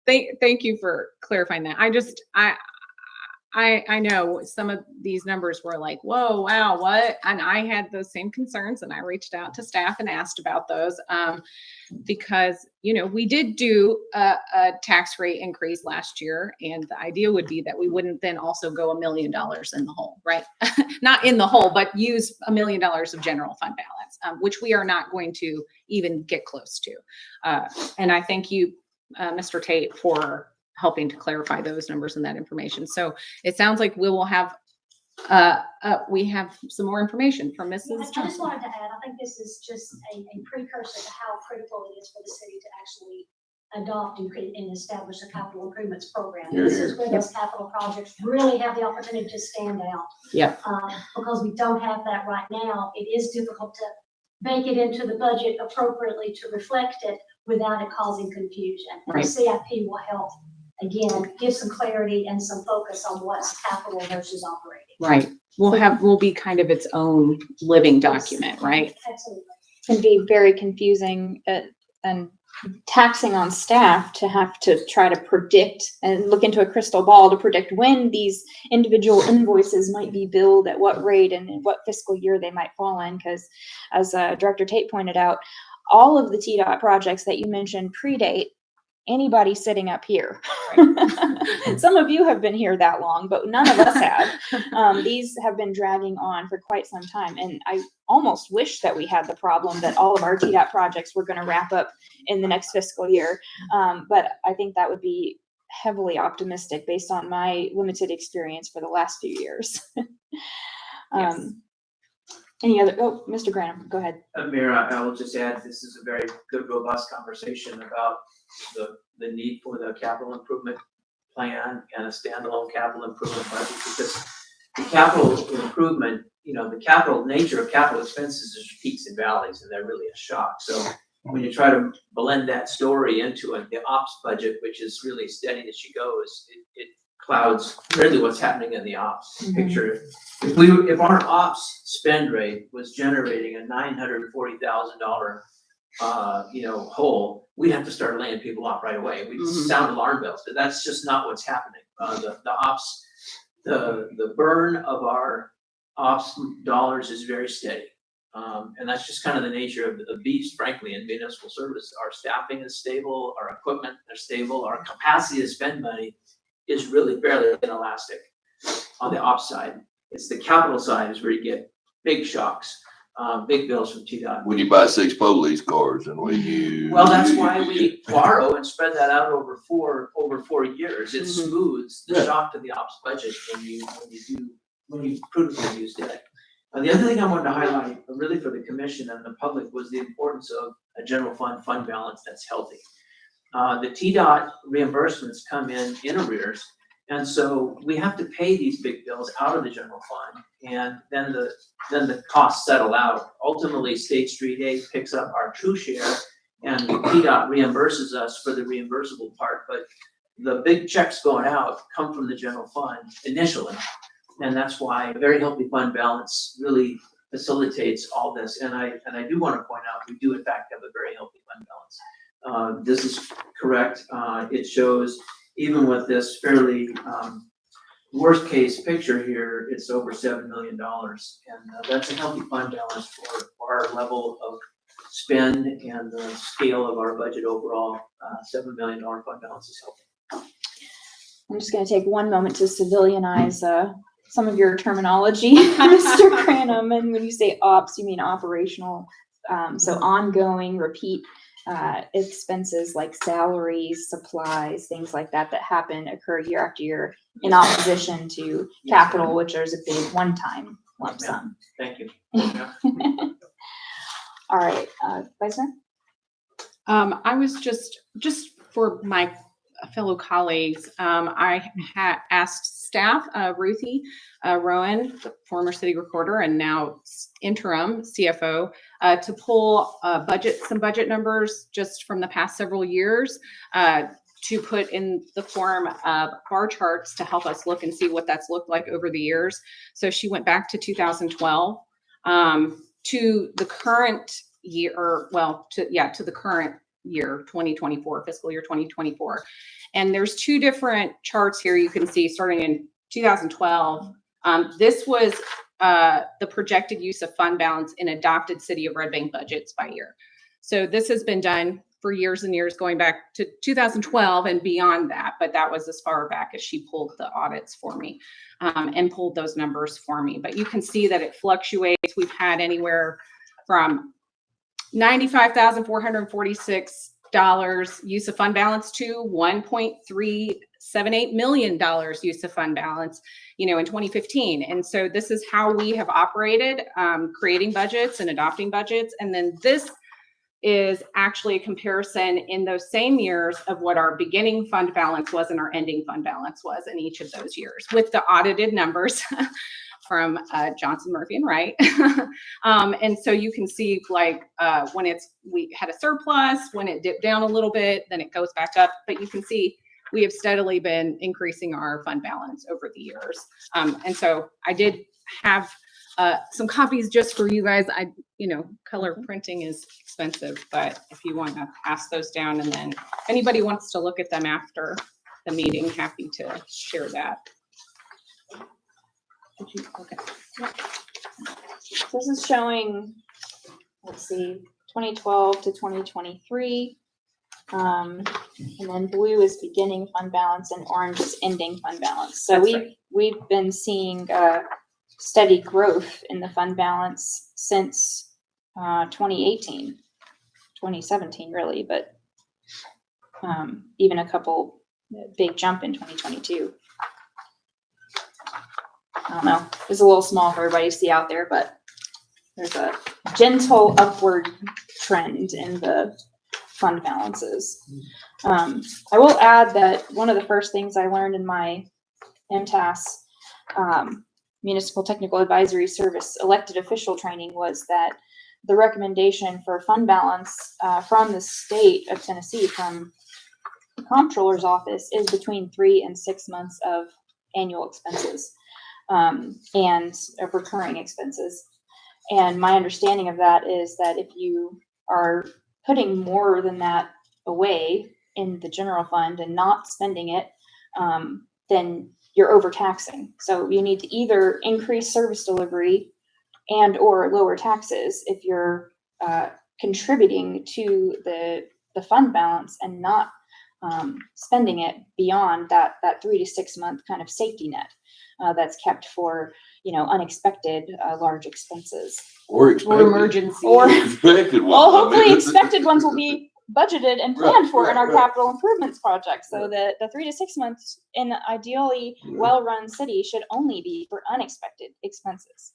Thank you for clarifying that. I know some of these numbers were like, whoa, wow, what? And I had those same concerns and I reached out to staff and asked about those because, you know, we did do a tax rate increase last year, and the idea would be that we wouldn't then also go $1 million in the hole, right? Not in the hole, but use $1 million of general fund balance, which we are not going to even get close to. And I thank you, Mr. Tate, for helping to clarify those numbers and that information. So it sounds like we will have, we have some more information from Mrs. I just Johnson. wanted to add, I think this is just a precursor to how critical it is for the city to actually adopt and establish a capital improvements program. This is where those capital projects really have the opportunity to stand out. Yep. Because we don't have that right now. It is difficult to bake it into the budget appropriately to reflect it without it causing confusion. And Right. the CIP will help, again, give some clarity and some focus on what's capital versus operating. Right. We'll be kind of its own living document, right? Absolutely. Can be very confusing and taxing on staff to have to try to predict and look into a crystal ball to predict when these individual invoices might be billed at what rate and in what fiscal year they might fall in. Because as Director Tate pointed out, all of the TDOT projects that you mentioned predate anybody sitting up here. Some of you have been here that long, but none of us have. These have been dragging on for quite some time. And I almost wish that we had the problem that all of our TDOT projects were going to wrap up in the next fiscal year. But I think that would be heavily optimistic based on my limited experience for the last few years. Yes. Any other, Mr. Granum, go ahead. Mayor, I will just add, this is a very good, robust conversation about the need for the capital improvement plan and a standalone capital improvement budget, because the capital improvement, you know, the capital nature of capital expenses is peaks and valleys, and they're really a shock. So when you try to blend that story into it, the ops budget, which is really steady as she goes, it clouds really what's happening in the ops picture. If our ops spend rate was generating a $940,000 hole, we'd have to start laying people off right away. We'd sound alarm bells, but that's just not what's happening. The ops, the burn of our ops dollars is very steady. And that's just kind of the nature of the beast, frankly, in municipal service. Our staffing is stable, our equipment is stable, our capacity to spend money is really fairly inelastic on the ops side. It's the capital side is where you get big shocks, big bills from TDOT. When you buy 6 police cars and when you. Well, that's why we borrow and spread that out over 4 years. It smooths the shock to the ops budget when you prudently use debt. The other thing I wanted to highlight, really for the commission and the public, was the importance of a general fund balance that's healthy. The TDOT reimbursements come in arrears, and so we have to pay these big bills out of the general fund, and then the costs settle out. Ultimately, State Street Aid picks up our true share, and TDOT reimburses us for the reimbursable part. But the big checks going out come from the general fund initially. And that's why a very healthy fund balance really facilitates all this. And I do want to point out, we do in fact have a very healthy fund balance. This is correct. It shows even with this fairly worst case picture here, it's over $7 million. And that's a healthy fund balance for our level of spend and the scale of our budget overall. $7 million fund balance is healthy. I'm just going to take one moment to civilianize some of your terminology, Mr. Cranham. And when you say ops, you mean operational. So ongoing, repeat expenses like salaries, supplies, things like that occur year after year in opposition to capital, which is a big one-time lump sum. Thank you. All right, Vice Mayor? I was just for my fellow colleagues, I asked staff, Ruthie Rowan, the former city recorder and now interim CFO, to pull some budget numbers just from the past several years to put in the form of bar charts to help us look and see what that's looked like over the years. So she went back to 2012 to the current year, to the current year, 2024, fiscal year 2024. And there's 2 different charts here you can see starting in 2012. This was the projected use of fund balance in adopted city of Red Bank budgets by year. So this has been done for years and years, going back to 2012 and beyond that, but that was as far back as she pulled the audits for me and pulled those numbers for me. But you can see that it fluctuates. We've had anywhere from $95,446 use of fund balance to $1.378 million use of fund balance, in 2015. And so this is how we have operated, creating budgets and adopting budgets. And then this is actually a comparison in those same years of what our beginning fund balance was and our ending fund balance was in each of those years with the audited numbers from Johnson, Murphy, and Wright. And so you can see when we had a surplus, when it dipped down a little bit, then it goes back up. But you can see we have steadily been increasing our fund balance over the years. And so I did have some copies just for you guys. Color printing is expensive, but if you want to pass those down, and then if anybody wants to look at them after the meeting, happy to share that. Okay. This is showing, let's see, 2012 to 2023. And then blue is beginning fund balance and orange is ending fund balance. So we've been seeing steady growth in the fund balance since 2018, 2017 really, but even a couple big jump in 2022. I don't know, it's a little small for everybody to see out there, but there's a gentle upward trend in the fund balances. I will add that one of the first things I learned in my MTAS, Municipal Technical Advisory Service elected official training, was that the recommendation for fund balance from the state of Tennessee, from the comptroller's office, is between 3 and 6 months of annual expenses and of recurring expenses. And my understanding of that is that if you are putting more than that away in the general fund and not spending it, then you're overtaxing. So you need to either increase service delivery and or lower taxes if you're contributing to the fund balance and not spending it beyond that 3 to 6 month kind of safety net that's kept for, unexpected large expenses. Or Or expected. emergency. Or, Expected one. well, I mean, hopefully this is- expected ones will be budgeted and planned for in our right. capital improvements project. So the 3 to 6 months in ideally Yeah. well-run city should only be for unexpected expenses.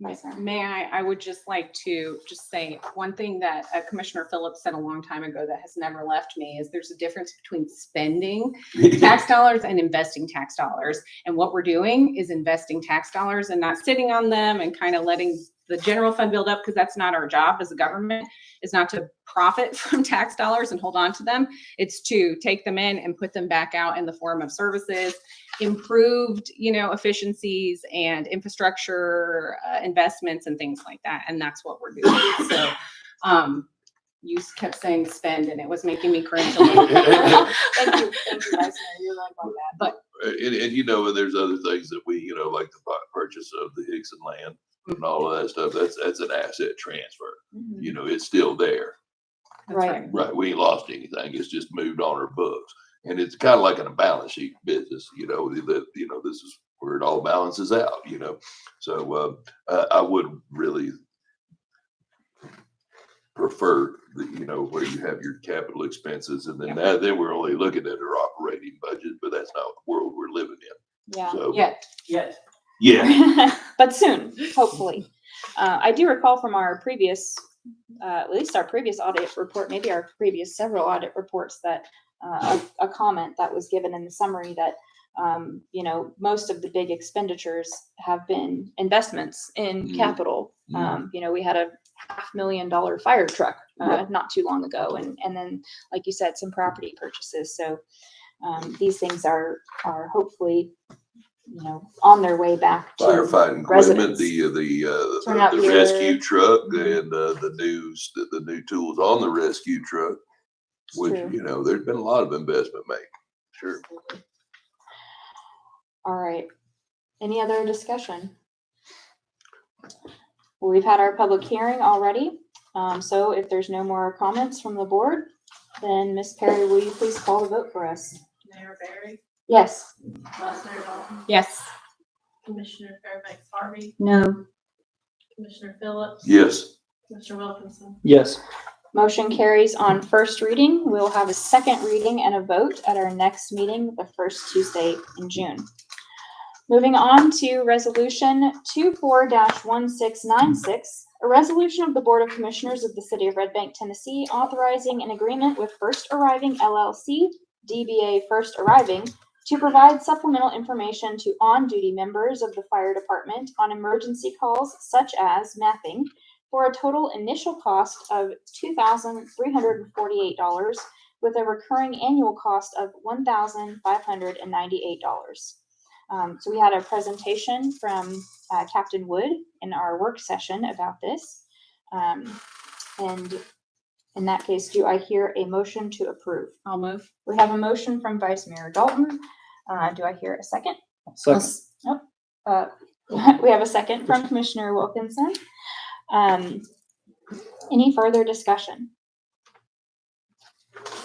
Vice Mayor. May I would just like to just say one thing that Commissioner Phillips said a long time ago that has never left me is there's a difference between spending tax dollars and investing tax dollars. And what we're doing is investing tax dollars and not sitting on them and kind of letting the general fund build up, because that's not our job as a government, is not to profit from tax dollars and hold on to them. It's to take them in and put them back out in the form of services, improved, efficiencies and infrastructure investments and things like that. And that's what we're doing. So, you kept saying spend and it was making me cringe a little bit. Thank you, Vice Mayor. You're right about that. But And there's other things that we, like the purchase of the Hickson land and all of that stuff. That's an asset transfer. Mhm. It's still there. that's Right. Right. We ain't lost anything. It's just moved on our books. And it's kind of like in a balance sheet business, this is where it all balances out, So I would really prefer that, where you have your capital expenses and then then we're only looking at our operating budget, but that's not the world we're living in. Yeah. So, Yet. yeah. But soon, hopefully. I do recall from our previous, at least our previous audit report, maybe our previous several audit reports, that a comment that was given in the summary that, most of the big expenditures have been investments in capital. We had a $500,000 fire truck not too long ago, and then, like you said, some property purchases. So these things are hopefully, on their way back to Firefighting equipment, residents. the out here. rescue truck and the new tools on the rescue truck, which, True. there's been a lot of investment made. Sure. All right. Any other discussion? Well, we've had our public hearing already. So if there's no more comments from the board, then Ms. Perry, will you please call the vote for us? Mayor Barry, Yes. Vice Mayor Dalton, Yes. Commissioner Fairbanks Harvey, No. Commissioner Phillips. Yes. Commissioner Wilkinson. Yes. Motion carries on first reading. We'll have a second reading and a vote at our next meeting, the first Tuesday in June. Moving on to Resolution 24-1696, a resolution of the Board of Commissioners of the City of Red Bank, Tennessee, authorizing an agreement with First Arriving LLC, DBA First Arriving, to provide supplemental information to on-duty members of the fire department on emergency calls such as mapping, for a total initial cost of $2,348 with a recurring annual cost of $1,598. So we had a presentation from Captain Wood in our work session about this. And in that case, do I hear a motion to approve? I'll move. We have a motion from Vice Mayor Dalton. Do I hear a second? Second. Nope. We have a second from Commissioner Wilkinson. Any further discussion?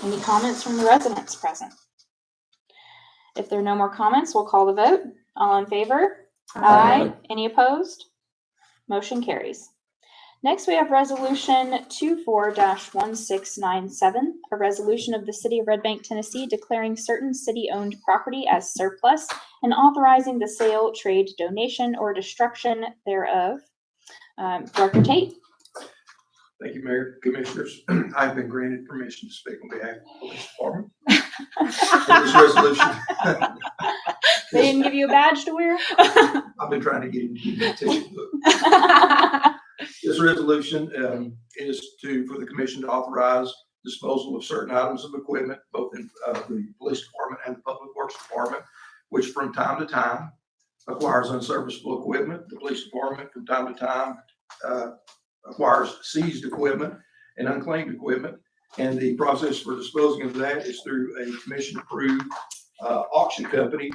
Any comments from the residents present? If there are no more comments, we'll call the vote. All in favor? Aye. Any opposed? Motion carries. Next, we have Resolution 24-1697, a resolution of the City of Red Bank, Tennessee, declaring certain city-owned property as surplus and authorizing the sale, trade, donation, or destruction thereof. Director Tate? Thank you, Mayor, Commissioners. I've been granted permission to speak on behalf of the Police Department. This resolution. They didn't give you a badge to wear? I've been trying to get him to give me a ticket book. This This resolution is for the commission to authorize disposal of certain items of equipment, both in the police department and the public works department, which from time to time acquires unserviceable equipment. The police department from time to time acquires seized equipment and unclaimed equipment. And the process for disposing of that is through a commission-approved auction company,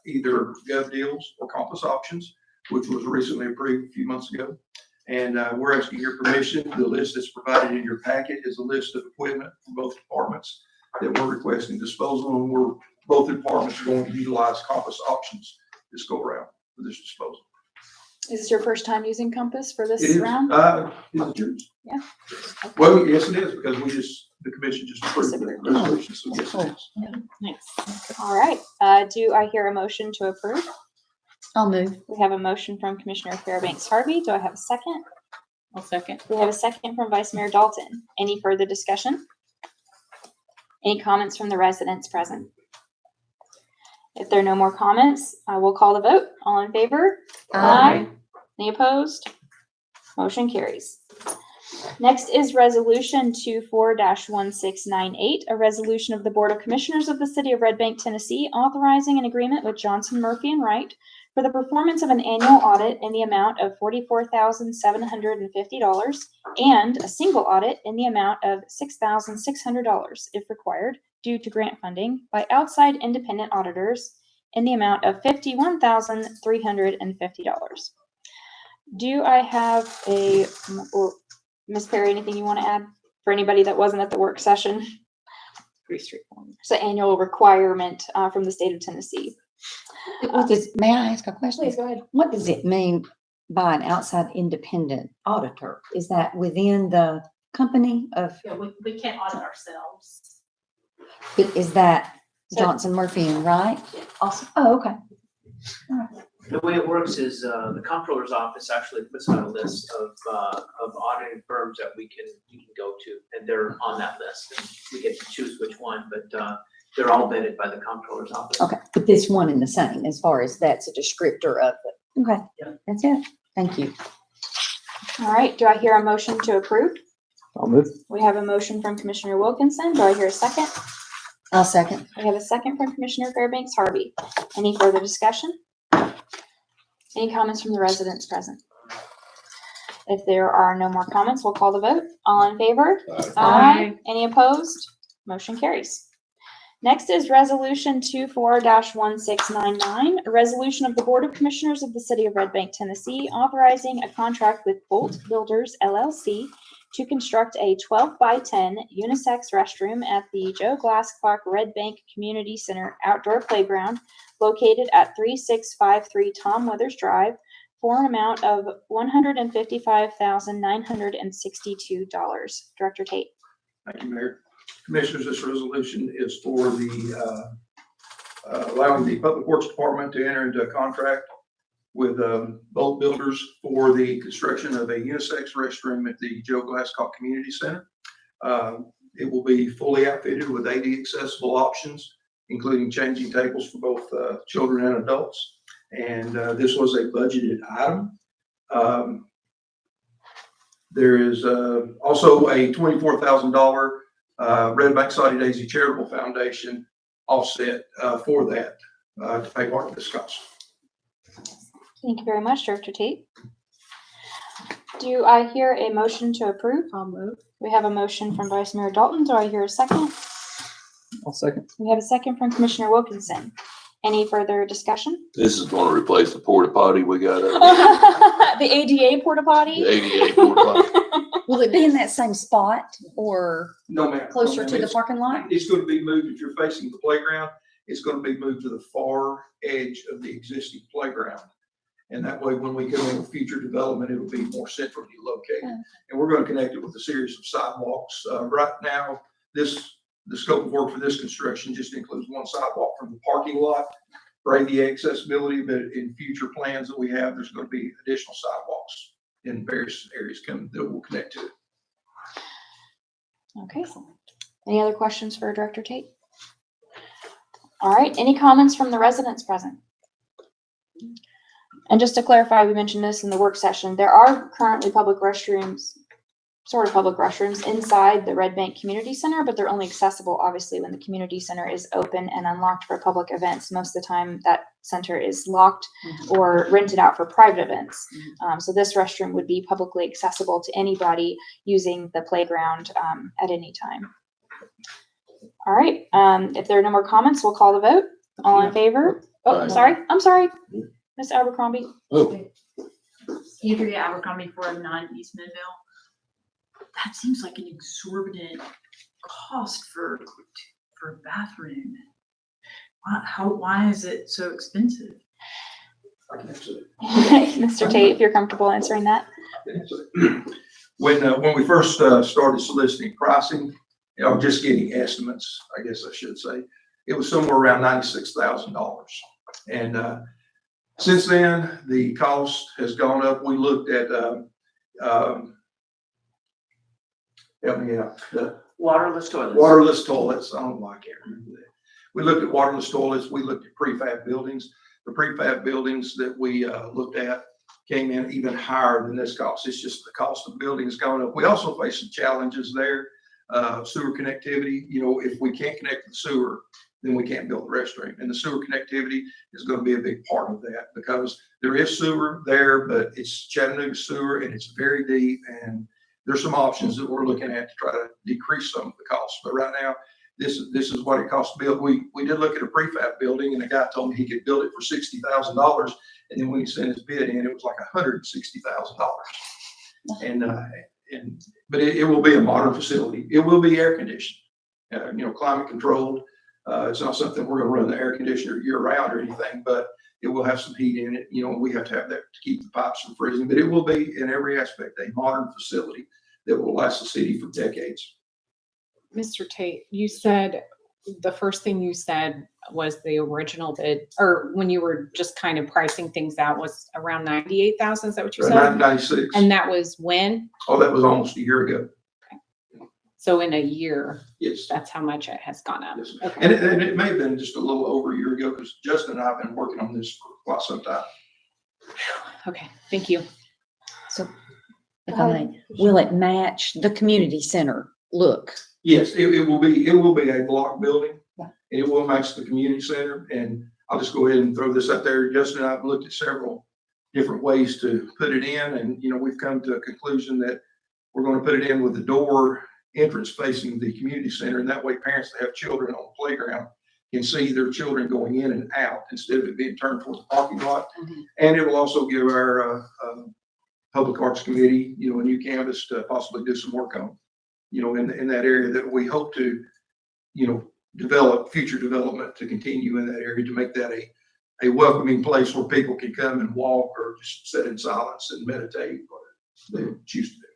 either Gov Deals or Compass Auctions, which was recently approved a few months ago. And we're asking your permission. The list that's provided in your packet is a list of equipment from both departments that we're requesting disposal, and both departments are going to utilize Compass Auctions this go around for this disposal. Is this your first time using Compass for It this is, round? is it yours? Yeah. Well, yes, it is, because the commission just approved the resolution, so yes, it is. Nice. All right. Do I hear a motion to approve? I'll move. We have a motion from Commissioner Fairbanks Harvey. Do I have a second? I'll second. We have a second from Vice Mayor Dalton. Any further discussion? Any comments from the residents present? If there are no more comments, I will call the vote. All in favor? Any opposed? Motion carries. Next is Resolution 24-1698, a resolution of the Board of Commissioners of the City of Red Bank, Tennessee, authorizing an agreement with Johnson, Murphy & Wright for the performance of an annual audit in the amount of $44,750 and a single audit in the amount of $6,600, if required, due to grant funding by outside independent auditors in the amount of $51,350. Do I have or Ms. Perry, anything you want to add for anybody that wasn't at the work session? Pretty straightforward. It's an annual requirement from the state of Tennessee. May I ask a question? Please go ahead. What does it mean by an outside independent auditor? Is that within the company of, Yeah, we can't audit ourselves. is that So- Johnson, Murphy and Wright? Awesome. Oh, okay. The way it works is, the comptroller's office actually puts out a list of auditing firms that we can go to, and they're on that list. And we get to choose which one, but, they're all vetted by the comptroller's office. Okay, but this one in the same, as far as that's a descriptor of it. Okay, Yeah. that's it. Thank you. All right. Do I hear a motion to approve? I'll move. We have a motion from Commissioner Wilkinson. Do I hear a second? I'll second. We have a second from Commissioner Fairbanks Harvey. Any further discussion? Any comments from the residents present? If there are no more comments, we'll call the vote. All in favor? Aye. Any opposed? Motion carries. Next is Resolution 24-1699, a resolution of the Board of Commissioners of the City of Red Bank, Tennessee, authorizing a contract with Bolt Builders LLC to construct a 12x10 unisex restroom at the Joe Glass Clark Red Bank Community Center Outdoor Playground located at 3653 Tom Weathers Drive for an amount of $155,962. Director Tate. Thank you, Mayor. Commissioners, this resolution is for the allowing the Public Works Department to enter into a contract with Bolt Builders for the construction of a unisex restroom at the Joe Glasscock Community Center. It will be fully outfitted with AD accessible options, including changing tables for both children and adults. And this was a budgeted item. There is also a $24,000 Red Bank Saudi Daisy Charitable Foundation offset for that to pay part of this cost. Thank you very much, Director Tate. Do I hear a motion to approve? I'll move. We have a motion from Vice Mayor Dalton. Do I hear a second? I'll second. We have a second from Commissioner Wilkinson. Any further discussion? This is gonna replace the porta potty we got up The ADA porta potty? there, the ADA porta potty. Will it be in that same spot or No, ma'am. closer No, to ma'am. the parking lot? It's going to be moved, if you're facing the playground, it's going to be moved to the far edge of the existing playground. And that way, when we go into future development, it'll be more centrally located. Okay. And we're going to connect it with a series of sidewalks. Right now, the scope of work for this construction just includes one sidewalk from the parking lot for ADA accessibility, but in future plans that we have, there's going to be additional sidewalks in various areas that will connect to it. Okay. Any other questions for Director Tate? All right. Any comments from the residents present? And just to clarify, we mentioned this in the work session, there are currently public restrooms, sort of public restrooms inside the Red Bank Community Center, but they're only accessible obviously when the community center is open and unlocked for public events. Most of the time that center is locked or rented out for private events. So this restroom would be publicly accessible to anybody using the playground at any time. All right, if there are no more comments, we'll call the vote. All in favor? Oh, I'm sorry. Ms. Abercrombie. Oh, Andrea Abercrombie, 409 East Midvale. That seems like an exorbitant cost for a bathroom. Why is it so expensive? Mr. Tate, if you're comfortable answering that. When we first started soliciting pricing, just getting estimates, I guess I should say, it was somewhere around $96,000. And since then, the cost has gone up. We looked at, help me out, Waterless toilets. waterless toilets. I don't know why I can't remember that. We looked at waterless toilets. We looked at prefab buildings. The prefab buildings that we looked at came in even higher than this cost. It's just the cost of building has gone up. We also face some challenges there. Sewer connectivity, if we can't connect to the sewer, then we can't build the restroom. And the sewer connectivity is going to be a big part of that because there is sewer there, but it's Chattanooga sewer and it's very deep. And there's some options that we're looking at to try to decrease some of the costs. But right now, this is what it costs to build. We did look at a prefab building and the guy told me he could build it for $60,000. And then when he sent his bid in, it was like $160,000. But it will be a modern facility. It will be air conditioned, climate controlled. It's not something we're going to run the air conditioner year round or anything, but it will have some heat in it. We have to have that to keep the pipes from freezing, but it will be in every aspect a modern facility that will last the city for decades. Mr. Tate, you said, the first thing you said was the original bid, or when you were just kind of pricing things out, was around 98,000. Is that what you said? 1996. And that was when? Oh, that was almost a year ago. So in a year, Yes. that's how much it has gone up. Yes. Okay. And it may have been just a little over a year ago because Justin and I have been working on this for quite some time. Okay, thank you. So if I may, will it match the community center look? Yes, it will be a block building. Yeah. And it will match the community center. And I'll just go ahead and throw this out there. Justin and I have looked at several different ways to put it in. And, we've come to a conclusion that we're going to put it in with the door entrance facing the community center. And that way parents that have children on the playground can see their children going in and out instead of it being turned towards the parking lot. Mhm. And it will also give our Public Arts Committee, a new canvas to possibly do some work on, in that area that we hope to, develop future development to continue in that area to make that a welcoming place where people can come and walk or just sit in silence and meditate or they choose to do.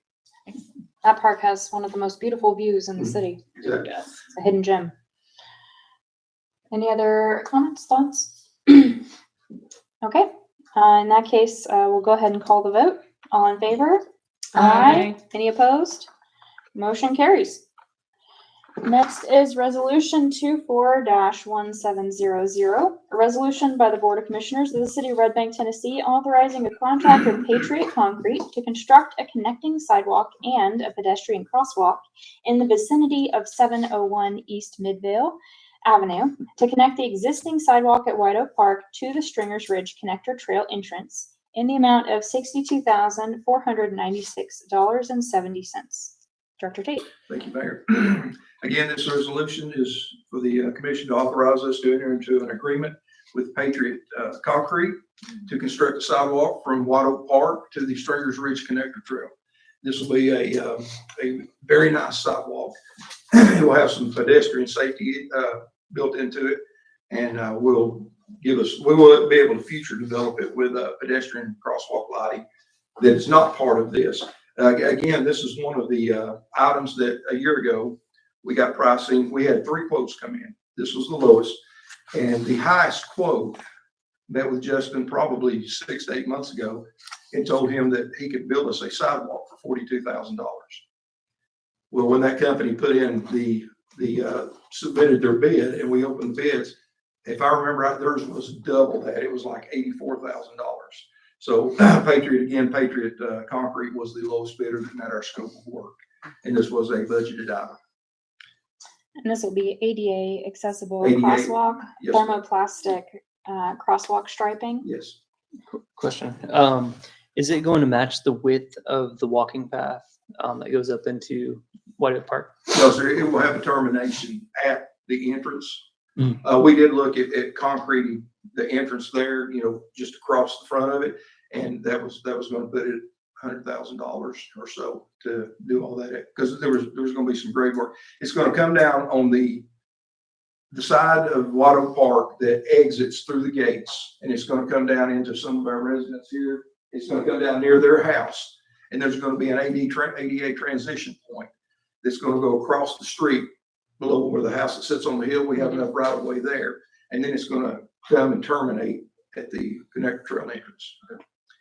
That park has one of the most beautiful views in the city. Exactly. It's a hidden gem. Any other comments, thoughts? Okay, in that case, we'll go ahead and call the vote. All in favor? Aye. Any opposed? Motion carries. Next is Resolution 24-1700, a resolution by the Board of Commissioners of the City of Red Bank, Tennessee, authorizing a contract with Patriot Concrete to construct a connecting sidewalk and a pedestrian crosswalk in the vicinity of 701 East Midvale Avenue to connect the existing sidewalk at White Oak Park to the Stringers Ridge Connector Trail entrance in the amount of $62,496.70. Director Tate. Thank you, Mayor. Again, this resolution is for the commission to authorize us to enter into an agreement with Patriot Concrete to construct a sidewalk from White Oak Park to the Stringers Ridge Connector Trail. This will be a very nice sidewalk. It will have some pedestrian safety built into it, and we will be able to future develop it with pedestrian crosswalk lighting that is not part of this. Again, this is one of the items that a year ago we got pricing. We had 3 quotes come in. This was the lowest, and the highest quote met with Justin probably 6 to 8 months ago and told him that he could build us a sidewalk for $42,000. Well, when that company put in submitted their bid and we opened bids, if I remember right, theirs was double that. It was like $84,000. So Patriot Concrete was the lowest bidder that met our scope of work. And this was a budgeted item. And this will be ADA accessible ADA, crosswalk, yes. thermoplastic, crosswalk striping. Yes. Question. Is it going to match the width of the walking path that goes up into White Oak Park? No, sir, it will have a termination at the entrance. Mm. We did look at concreting the entrance there, just across the front of it. And that was gonna put it $100,000 or so to do all that, because there was gonna be some grade work. It's gonna come down on the side of White Oak Park that exits through the gates, and it's gonna come down into some of our residents here. It's gonna come down near their house, and there's gonna be an ADA transition point that's gonna go across the street below where the house that sits on the hill. We have enough right of way there, and then it's gonna come and terminate at the connector trail entrance.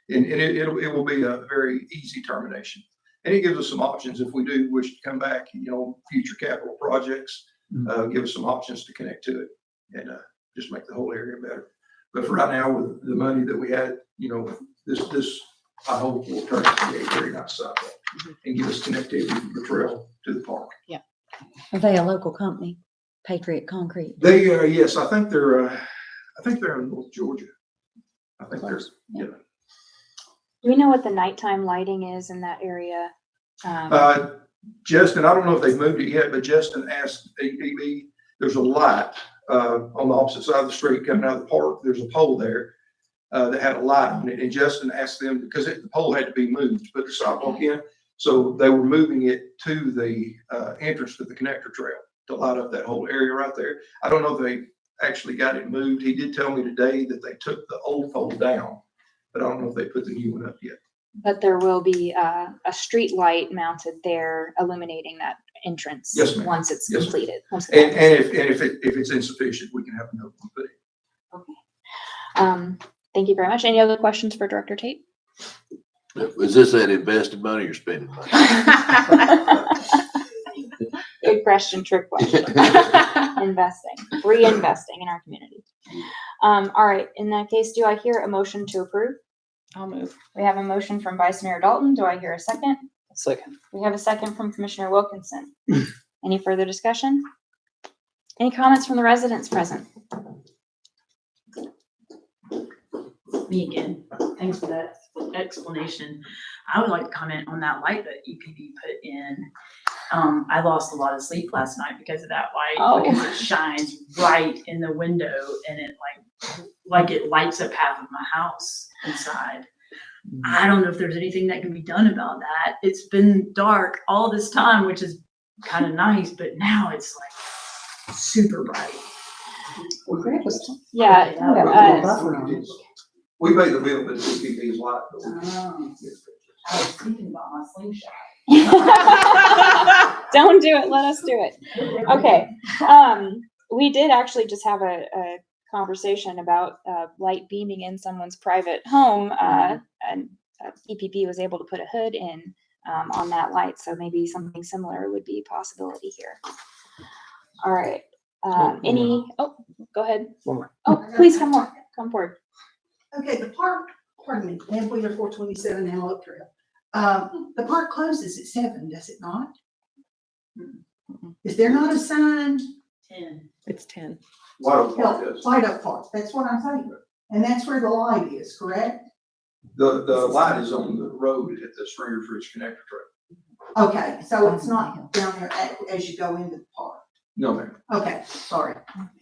And it will be a very easy termination. And it gives us some options if we do wish to come back, future capital projects, give us some options to connect to it and just make the whole area better. But for right now, with the money that we had, this I hope will turn out to be a very nice sidewalk and give us connectivity from the trail to the park. Are they a local company? Patriot Concrete? They are, yes, I think they're in North Georgia. I think they're, Close, yeah. Do we know what the nighttime lighting is in that area? Justin, I don't know if they've moved it yet, but Justin asked APB, there's a light on the opposite side of the street coming out of the park. There's a pole there that had a light on it. And Justin asked them, because the pole had to be moved to put the sidewalk in. So they were moving it to the entrance to the connector trail to light up that whole area right there. I don't know if they actually got it moved. He did tell me today that they took the old pole down, but I don't know if they put the new one up yet. But there will be a street light mounted there illuminating that entrance. Yes, ma'am. Once it's Yes, ma'am. completed. And if it's insufficient, we can have another one put in. Thank you very much. Any other questions for Director Tate? Is this that invested money or spending money? Good question, trick question. Investing, reinvesting in our community. All right, in that case, do I hear a motion to approve? I'll move. We have a motion from Vice Mayor Dalton. Do I hear a second? Second. We have a second from Commissioner Wilkinson. Any further discussion? Any comments from the residents present? Me again. Thanks for that explanation. I would like to comment on that light that EPB put in. I lost a lot of sleep last night because of that light, Oh. because it shines right in the window and it like it lights up half of my house inside. I don't know if there's anything that can be done about that. It's been dark all this time, which is kind of nice, but now it's like super bright. Yeah, We pay the bill, but it's EPB's light. but we- I was thinking about my slingshot. Don't do it. Let us do it. Okay. We did actually just have a conversation about light beaming in someone's private home, and EPP was able to put a hood in on that light, so maybe something similar would be a possibility here. All right. Go ahead. One more. Oh, please come forward. Okay, the park, pardon me, Van Wheeler 427 Antelope Trail. The park closes at 7, does it not? Is there not a sign? 10. It's 10. White Oak Park does. White Oak Park, that's what I'm saying. And that's where the light is, correct? The light is on the road at the Stringers Ridge Connector Trail. Okay, so it's not down there as you go into the park. No, ma'am. Okay, sorry.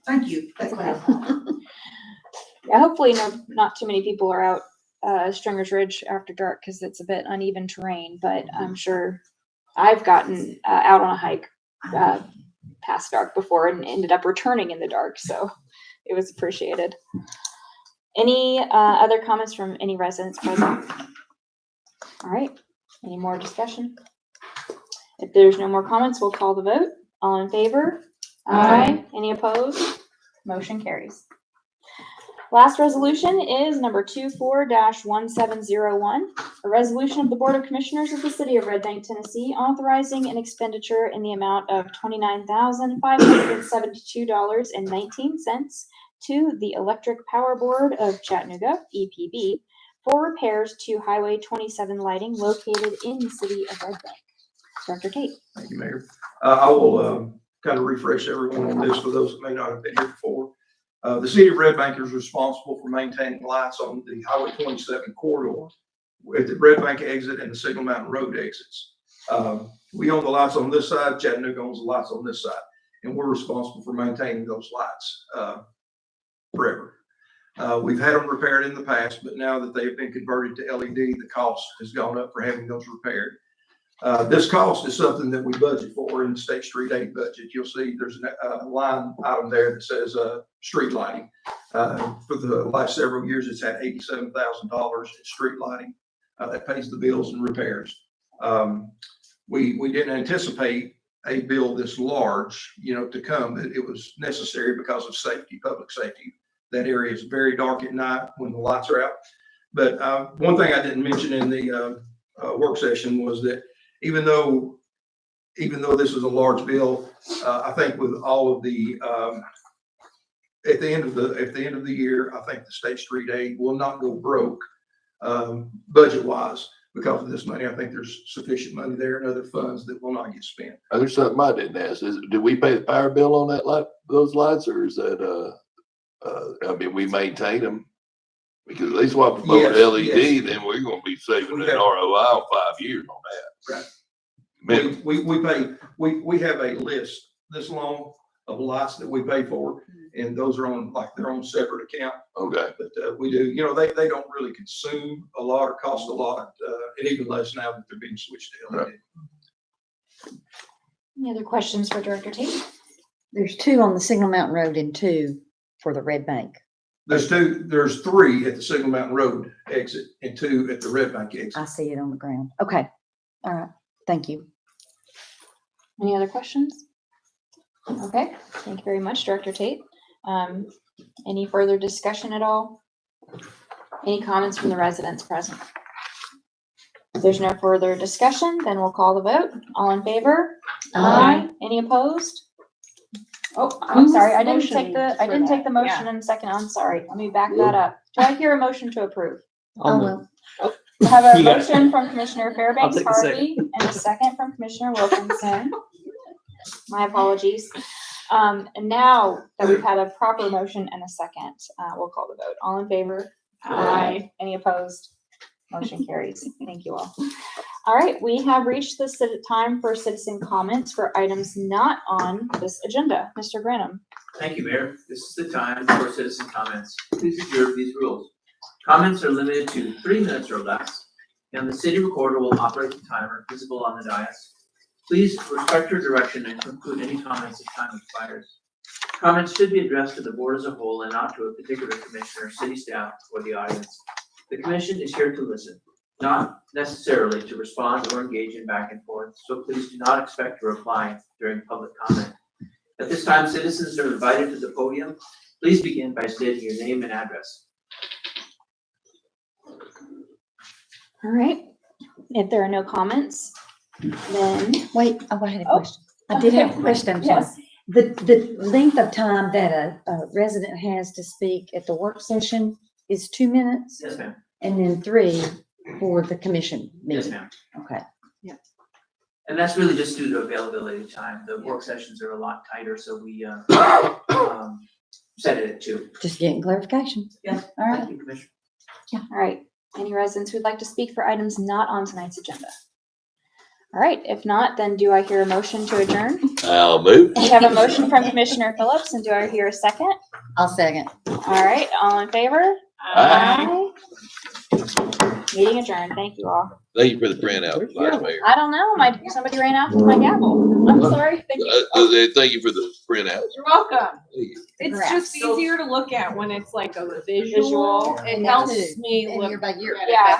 Thank you. That's clarified. Yeah, hopefully not too many people are out Stringers Ridge after dark because it's a bit uneven terrain, but I'm sure I've gotten out on a hike past dark before and ended up returning in the dark, so it was appreciated. Any other comments from any residents present? All right, any more discussion? If there's no more comments, we'll call the vote. All in favor? Aye. Any opposed? Motion carries. Last resolution is number 24-1701, a resolution of the Board of Commissioners of the City of Red Bank, Tennessee, authorizing an expenditure in the amount of $29,572.19 to the Electric Power Board of Chattanooga, EPB, for repairs to Highway 27 lighting located in the city of Red Bank. Director Tate. Thank you, Mayor. I will kind of refresh everyone on this for those that may not have been here before. The city of Red Bank is responsible for maintaining lights on the Highway 27 corridor at the Red Bank exit and the Signal Mountain Road exits. We own the lights on this side, Chattanooga owns the lights on this side, and we're responsible for maintaining those lights forever. We've had them repaired in the past, but now that they've been converted to LED, the cost has gone up for having those repaired. This cost is something that we budget for in the State Street 8 budget. You'll see there's a line item there that says street lighting. For the last several years, it's had $87,000 in street lighting that pays the bills and repairs. We didn't anticipate a bill this large, to come. It was necessary because of safety, public safety. That area is very dark at night when the lights are out. But one thing I didn't mention in the work session was that even though this is a large bill, I think with all of the at the end of the year, I think the State Street 8 will not go broke budget wise because of this money. I think there's sufficient money there and other funds that will not get spent. There's something I didn't ask. Did we pay the power bill on that light, those lights, or is that we maintain them? Because at least while we vote LED, yes. then we're gonna be saving We an have- ROI on 5 years on that. Right. Minimum. We have a list this long of lights that we pay for, and those are on like their own separate account. Okay. But we do, they don't really consume a lot or cost a lot, and even less now that they're being switched to LED. Any other questions for Director Tate? There's 2 on the Signal Mountain Road and 2 for the Red Bank. There's 3 at the Signal Mountain Road exit and 2 at the Red Bank exit. I see it on the ground. Okay. All right. Thank you. Any other questions? Okay, thank you very much, Director Tate. Any further discussion at all? Any comments from the residents present? If there's no further discussion, then we'll call the vote. All in favor? Aye. Any opposed? Oh, I'm sorry, I didn't motioning take the for that? motion in second. I'm sorry. Let me back that up. Do I hear a motion to approve? Well. I have a You got it. motion from Commissioner Fairbanks take a second. Harvey and a second from Commissioner Wilkinson. My apologies. And now that we've had a proper motion and a second, we'll call the vote. All in favor? Aye. Any opposed? Motion carries. Thank you all. All right, we have reached the time for citizen comments for items not on this agenda. Mr. Granum. Thank you, Mayor. This is the time for citizen comments. Please observe these rules. Comments are limited to 3 minutes or less, and the city recorder will operate the timer visible on the dais. Please respect your direction and conclude any comments as time expires. Comments should be addressed to the board as a whole and not to a particular commissioner, city staff, or the audience. The commission is here to listen, not necessarily to respond or engage in back and forth, so please do not expect to reply during public comment. At this time, citizens are invited to the podium. Please begin by stating your name and address. All right, if there are no comments, then. Wait, I had a Oh, question. I did have a question. I'm sorry. Yes. The length of time that a resident has to speak at the work session is 2 minutes, Yes, ma'am. and then 3 for the commission Yes, meeting. ma'am. Okay. And that's really just due to availability of time. The work sessions are a lot tighter, so we set it at 2. Just getting clarification. Yeah. All right. Thank you, Commissioner. All right, any residents who'd like to speak for items not on tonight's agenda? All right, if not, then do I hear a motion to adjourn? I'll move. We have a motion from Commissioner Phillips, and do I hear a second? I'll second. All right, all in favor? Aye. Meeting adjourned. Thank you all. Thank you for the printout, Vice Mayor. I don't know, somebody ran out with my gavel. I'm sorry. Thank you. Thank you for the printout. You're welcome. Thank you. It's Correct. just easier to look at when it's like a visual. Visual. It And helps too. me And look year by year. at it Yeah. better.